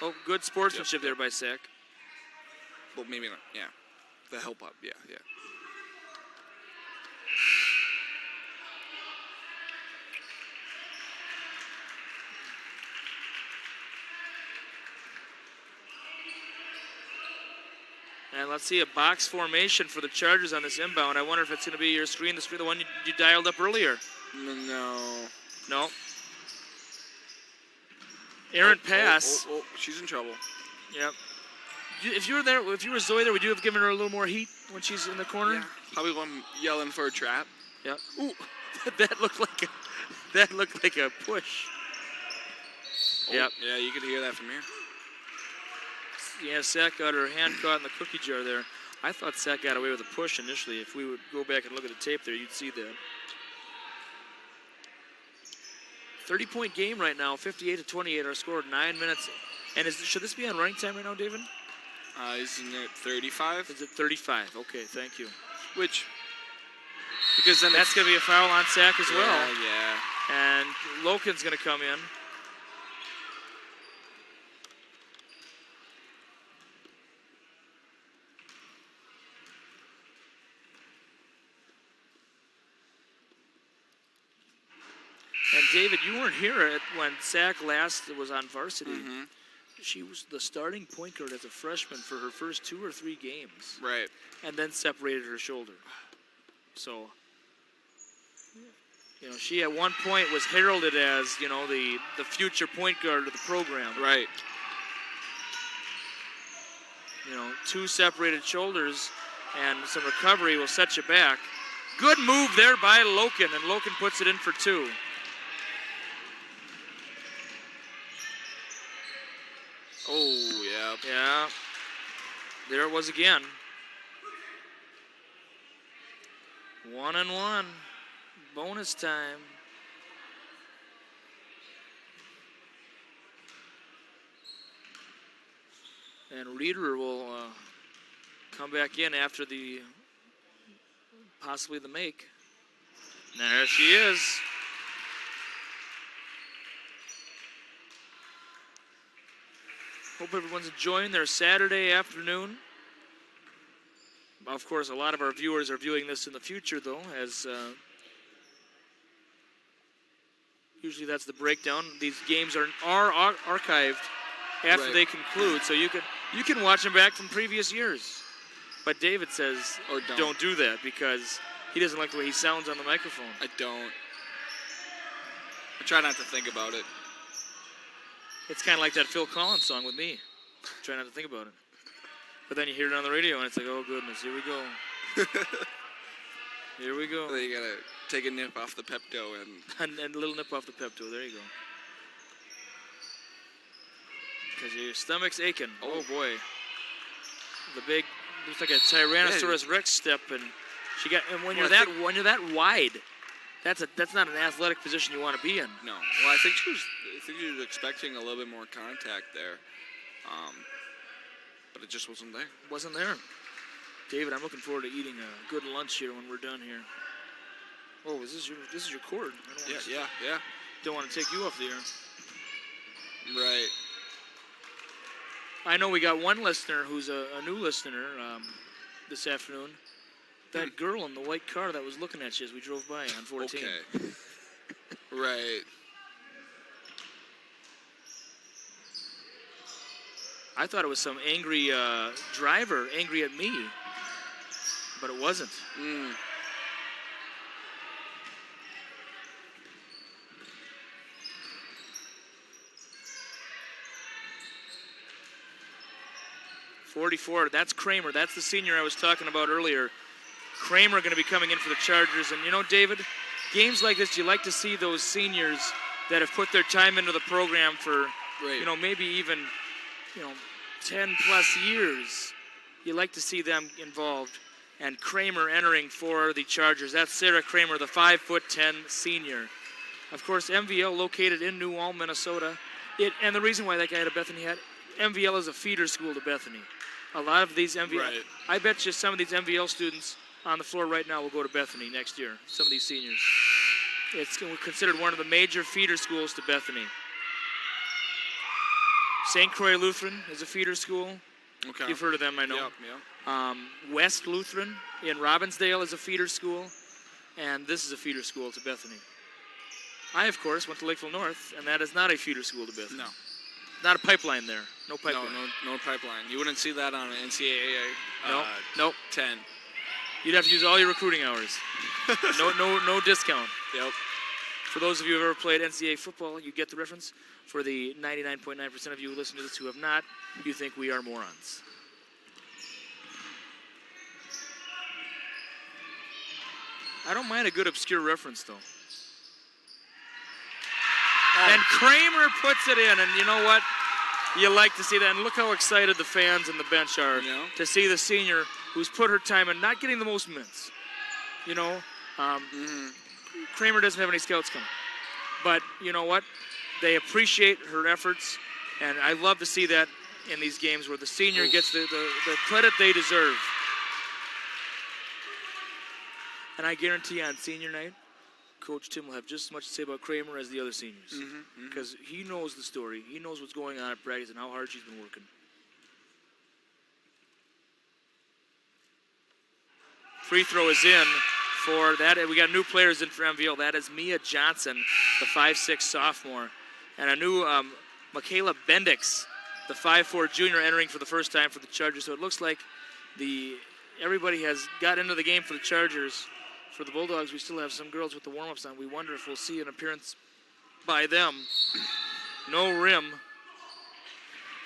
A: Oh, good sportsmanship there by Sack.
B: Well, maybe not. Yeah. The help up. Yeah.
A: And let's see a box formation for the Chargers on this inbound. I wonder if it's going to be your screen, the one you dialed up earlier. No. Errant pass.
B: Oh, she's in trouble.
A: Yep. If you were Zoe there, would you have given her a little more heat when she's in the corner?
B: Yeah. Probably one yelling for a trap.
A: Yep. Ooh, that looked like a push.
B: Oh,
A: yep.
B: Yeah, you could hear that from here.
A: Yeah, Sack got her hand caught in the cookie jar there. I thought Sack got away with a push initially. If we would go back and look at the tape there, you'd see that. 30-point game right now, 58-28 our score, 9 minutes. And should this be on running time right now, David?
B: Isn't it 35?
A: Is it 35? Okay, thank you.
B: Because then
A: that's going to be a foul on Sack as well.
B: Yeah.
A: And Loken's going to come in. And David, you weren't here when Sack last was on varsity.
B: Mm-hmm.
A: She was the starting point guard as a freshman for her first 2 or 3 games.
B: Right.
A: And then separated her shoulder. So, you know, she at one point was heralded as, you know, the future point guard of the program.
B: Right.
A: You know, 2 separated shoulders and some recovery will set you back. Good move there by Loken, and Loken puts it in for 2.
B: Oh, yeah.
A: Yeah. There it was again. 1-1. Bonus time. And Reeder will come back in after possibly the make. There she is. Hope everyone's enjoying their Saturday afternoon. Of course, a lot of our viewers are viewing this in the future, though, as usually that's the breakdown. These games are archived after they conclude, so you can watch them back from previous years. But David says,
B: or
A: don't do that because he doesn't like the way he sounds on the microphone.
B: I don't. I try not to think about it.
A: It's kind of like that Phil Collins song with me. Try not to think about it. But then you hear it on the radio, and it's like, oh, goodness, here we go. Here we go.
B: You gotta take a nip off the Pepto and
A: And a little nip off the Pepto. There you go. Because your stomach's aching. Oh boy. The big, looks like a Tyrannosaurus Rex step, and and when you're that wide, that's not an athletic position you want to be in.
B: No. Well, I think she was expecting a little bit more contact there, but it just wasn't there.
A: Wasn't there. David, I'm looking forward to eating a good lunch here when we're done here. Oh, this is your cord.
B: Yeah.
A: Don't want to take you off the air.
B: Right.
A: I know we got one listener who's a new listener this afternoon. That girl in the white car that was looking at you as we drove by on 14.
B: Okay. Right.
A: I thought it was some angry driver angry at me, but it wasn't.
B: Mm.
A: .44, that's Kramer. That's the senior I was talking about earlier. Kramer going to be coming in for the Chargers. And you know, David, games like this, you like to see those seniors that have put their time into the program for,
B: Right.
A: maybe even, 10 plus years. You like to see them involved. And Kramer entering for the Chargers. That's Sarah Kramer, the 5'10" senior. Of course, MVL located in New Ulm, Minnesota. And the reason why that guy had a Bethany hat, MVL is a feeder school to Bethany. A lot of these MVL,
B: Right.
A: I bet you some of these MVL students on the floor right now will go to Bethany next year, some of these seniors. It's considered one of the major feeder schools to Bethany. St. Croix Lutheran is a feeder school.
B: Okay.
A: You've heard of them, I know.
B: Yep.
A: West Lutheran in Robbinsdale is a feeder school, and this is a feeder school to Bethany. I, of course, went to Lakeville North, and that is not a feeder school to Bethany.
B: No.
A: Not a pipeline there. No pipeline.
B: No pipeline. You wouldn't see that on an NCAA.
A: Nope.
B: 10.
A: You'd have to use all your recruiting hours. No discount.
B: Yep.
A: For those of you who have ever played NCAA football, you get the reference. For the 99.9% of you who listen to this who have not, you think we are morons. I don't mind a good obscure reference, though. And Kramer puts it in, and you know what? You like to see that, and look how excited the fans and the bench are to see the senior who's put her time in, not getting the most minutes. Kramer doesn't have any scouts coming. But you know what? They appreciate her efforts, and I love to see that in these games where the senior gets the credit they deserve. And I guarantee on senior night, Coach Tim will have just as much to say about Kramer as the other seniors. Because he knows the story. He knows what's going on at practice and how hard she's been working. Free throw is in for that. We got new players in for MVL. That is Mia Johnson, the 5'6" sophomore. And a new Michaela Bendix, the 5'4" junior, entering for the first time for the Chargers. So it looks like everybody has got into the game for the Chargers. For the Bulldogs, we still have some girls with the warm-ups on. We wonder if we'll see an appearance by them. No rim.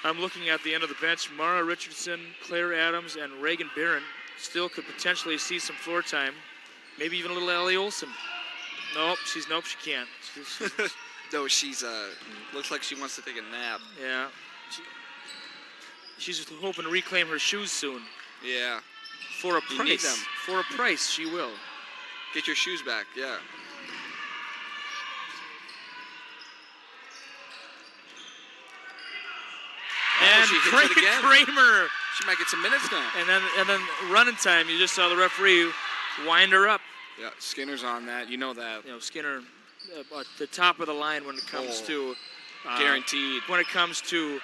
A: I'm looking at the end of the bench. Mara Richardson, Claire Adams, and Reagan Barron still could potentially see some floor time. Maybe even a little Ellie Olsen. Nope, she can't.
B: No, she's looks like she wants to take a nap.
A: Yeah. She's hoping to reclaim her shoes soon.
B: Yeah.
A: For a
B: You need
A: price.
B: them.
A: For a price, she will.
B: Get your shoes back, yeah.
A: And
B: she hits it again.
A: Kramer.
B: She might get some minutes now.
A: And then running time. You just saw the referee wind her up.
B: Yeah, Skinner's on that. You know that.
A: Skinner at the top of the line when it comes to
B: guaranteed.
A: When it comes to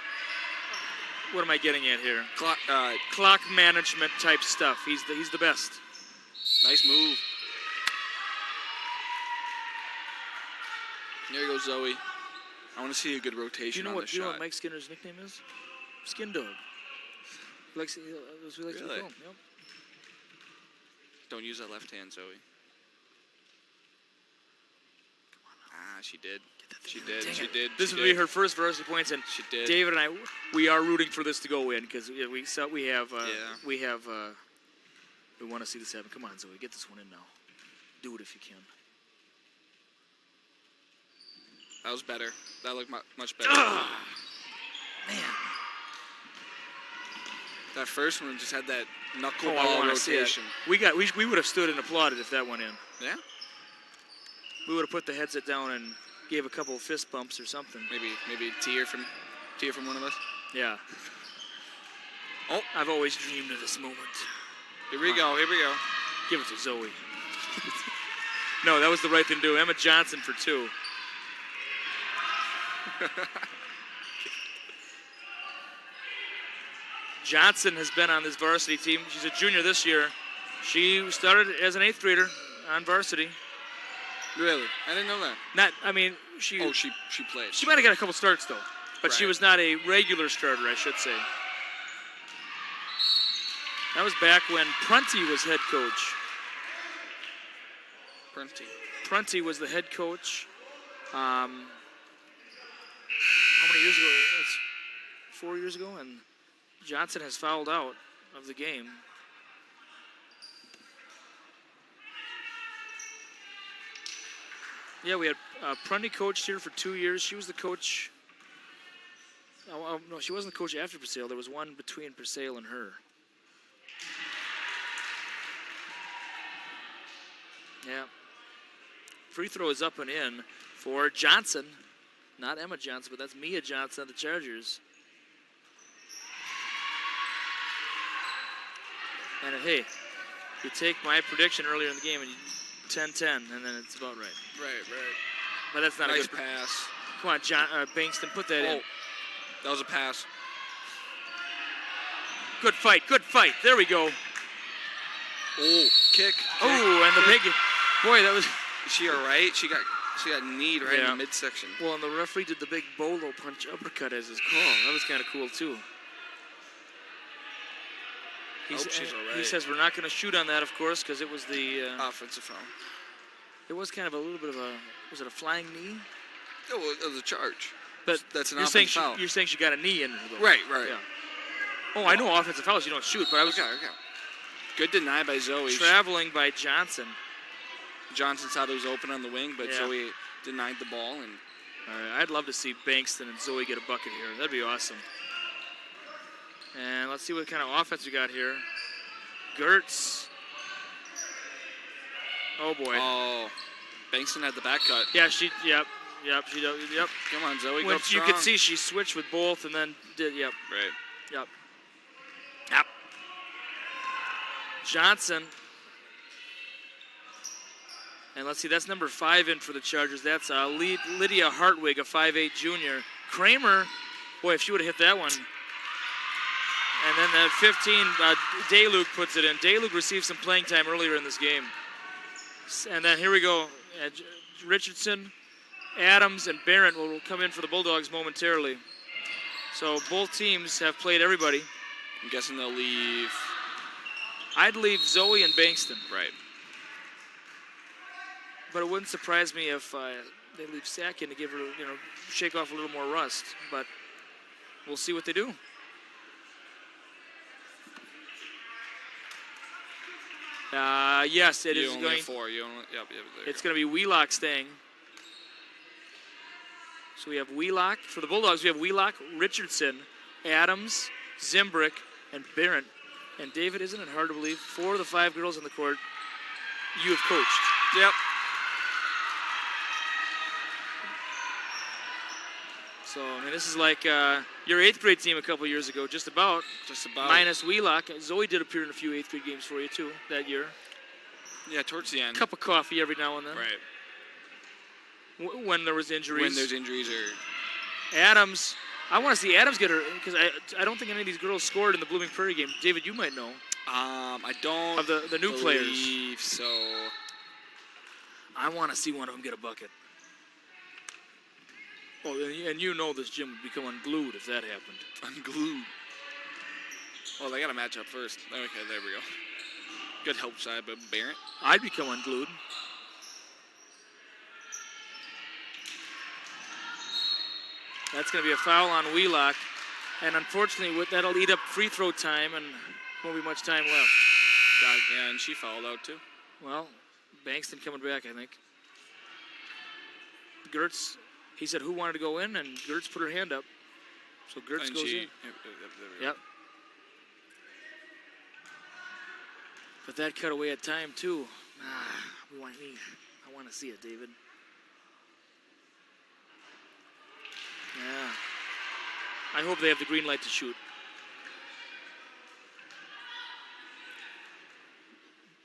A: what am I getting at here?
B: Clock
A: management type stuff. He's the best.
B: Nice move. There goes Zoe. I want to see a good rotation on the shot.
A: Do you know what Mike Skinner's nickname is? Skin Dog. He likes to be called. Yep.
B: Don't use that left hand, Zoe. She did. She did.
A: This will be her first varsity points, and
B: she did.
A: David and I, we are rooting for this to go in because we have We want to see this happen. Come on, Zoe, get this one in now. Do it if you can.
B: That was better. That looked much better.
A: Man.
B: That first one just had that
A: I
B: knuckleball
A: want to see it.
B: rotation.
A: We would have stood and applauded if that went in.
B: Yeah?
A: We would have put the headset down and gave a couple of fist bumps or something.
B: Maybe a tear from one of us.
A: Yeah.
B: Oh,
A: I've always dreamed of this moment.
B: Here we go.
A: Give it to Zoe. No, that was the right thing to do. Emma Johnson for 2. Johnson has been on this varsity team. She's a junior this year. She started as an 8th grader on varsity.
B: Really? I didn't know that.
A: She
B: played.
A: She might have got a couple starts though, but she
B: Right.
A: was not a regular starter, I should say. That was back when Prunty was head coach. Prunty was the head coach. How many years ago? That's 4 years ago, and Johnson has fouled out of the game. Yeah, we had Prunty coached here for 2 years. She was the coach. No, she wasn't the coach after Persale. There was one between Persale and her. Yeah. Free throw is up and in for Johnson. Not Emma Johnson, but that's Mia Johnson of the Chargers. And hey, you take my prediction earlier in the game and 10-10, and then it's about right.
B: Right.
A: But that's not
B: Nice
A: a good
B: pass.
A: Come on, Bankston, put that in.
B: That was a pass.
A: Good fight. There we go.
B: Oh, kick.
A: Oh, and the big boy, that was.
B: Is she all right? She got kneed right in
A: Yeah.
B: the midsection.
A: Well, and the referee did the big bolo punch uppercut as his call. That was kind of cool too.
B: Hope she's all right.
A: He says we're not going to shoot on that, of course, because it was the
B: Offensive foul.
A: It was kind of a little bit of a. Was it a flying knee?
B: Oh, well, it was a charge.
A: But
B: that's an
A: you're
B: offensive
A: saying
B: foul.
A: You're saying she got a knee in her, though.
B: Right.
A: Yeah. Oh, I know offensive fouls you don't shoot, but I was
B: Okay. Good deny by Zoe.
A: traveling by Johnson.
B: Johnson thought it was open on the wing, but
A: Yeah.
B: Zoe denied the ball. And
A: All right, I'd love to see Bankston and Zoe get a bucket here. That'd be awesome. And let's see what kind of offense we got here. Gertz. Oh boy.
B: oh, Bankston had the back cut.
A: Yeah, Yep.
B: Come on, Zoe,
A: When
B: go strong.
A: you could see she switched with both and then did. Yep.
B: Right.
A: Yep. Johnson. And let's see, that's number 5 in for the Chargers. That's Lydia Hartwig, a 5'8 junior. Kramer, boy, if she would have hit that one. And then that 15, Daylug puts it in. Daylug received some playing time earlier in this game. And then here we go. Richardson, Adams, and Barrett will come in for the Bulldogs momentarily. So both teams have played everybody.
B: I'm guessing they'll leave.
A: I'd leave Zoe and Bankston.
B: Right.
A: But it wouldn't surprise me if they leave Sack in to give her, shake off a little more rust. But we'll see what they do. Yes, it is
B: only
A: going.
B: have 4. You only, yep, there
A: It's
B: you
A: going to be Wheelock staying. So we have Wheelock. For the Bulldogs, we have Wheelock, Richardson, Adams, Zimbrick, and Barrett. And David, isn't it hard to believe? 4 of the 5 girls on the court you have coached.
B: go. Yep.
A: So, this is like your 8th grade team a couple years ago, just about. Minus Wheelock. Zoe did appear in a few 8th grade games for you, too, that year.
B: Yeah, towards the end.
A: Cup of coffee every now and then.
B: Right.
A: When there was injuries.
B: When there's injuries or...
A: Adams. I want to see Adams get her, because I don't think any of these girls scored in the Blooming Prairie game. David, you might know.
B: I don't
A: Of the new players.
B: believe so.
A: I want to see one of them get a bucket. Oh, and you know this gym would become unglued if that happened.
B: Unglued. Well, they got to match up first. Okay, there we go. Good help side by Barrett.
A: I'd become unglued. That's going to be a foul on Wheelock. And unfortunately, that'll eat up free throw time and won't be much time left.
B: Yeah, and she fouled out too.
A: Well, Bankston coming back, I think. Gertz, he said who wanted to go in, and Gertz put her hand up. So Gertz
B: And
A: goes
B: she,
A: in.
B: there we go.
A: Yep. But that cut away at time, too. I want to see it, David. Yeah. I hope they have the green light to shoot.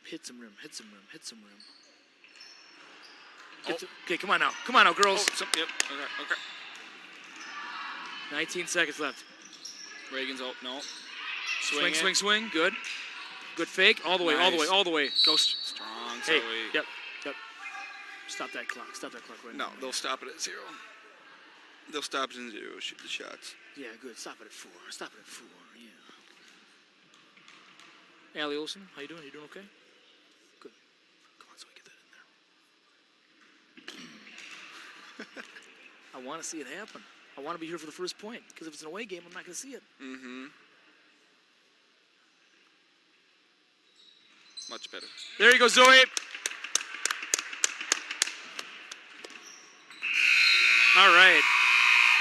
A: Hit some rim, hit some rim, hit some rim. Okay, come on now. Come on now, girls.
B: Yep. Okay.
A: 19 seconds left.
B: Reagan's out. No.
A: Swing. Good. Good fake. All the way. Go
B: strong.
A: Hey, yep. Stop that clock right now.
B: No, they'll stop it at 0. They'll stop it at 0. Shoot the shots.
A: Yeah, good. Stop it at 4. Yeah. Allie Olsen, how you doing? You doing okay? Good. Come on, so we get that in there. I want to see it happen. I want to be here for the first point, because if it's an away game, I'm not going to see it.
B: Mm-hmm. Much better.
A: There you go, Zoe. All right.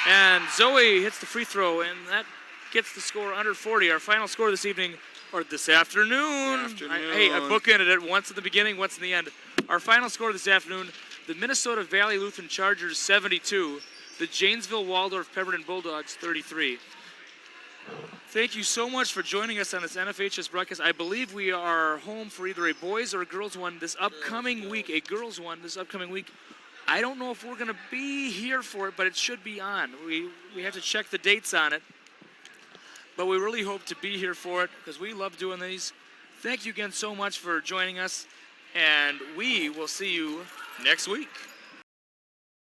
A: And Zoe hits the free throw, and that gets the score under 40. Our final score this evening, or this afternoon. I bookended it once at the beginning, once in the end. Our final score this afternoon, the Minnesota Valley Lutheran Chargers 72, the Janesville Waldorf Pemberton Bulldogs 33. Thank you so much for joining us on this NFHS broadcast. I believe we are home for either a boys or a girls one this upcoming week. A girls one this upcoming week. I don't know if we're going to be here for it, but it should be on. We have to check the dates on it. But we really hope to be here for it because we love doing these. Thank you again so much for joining us, and we will see you next week.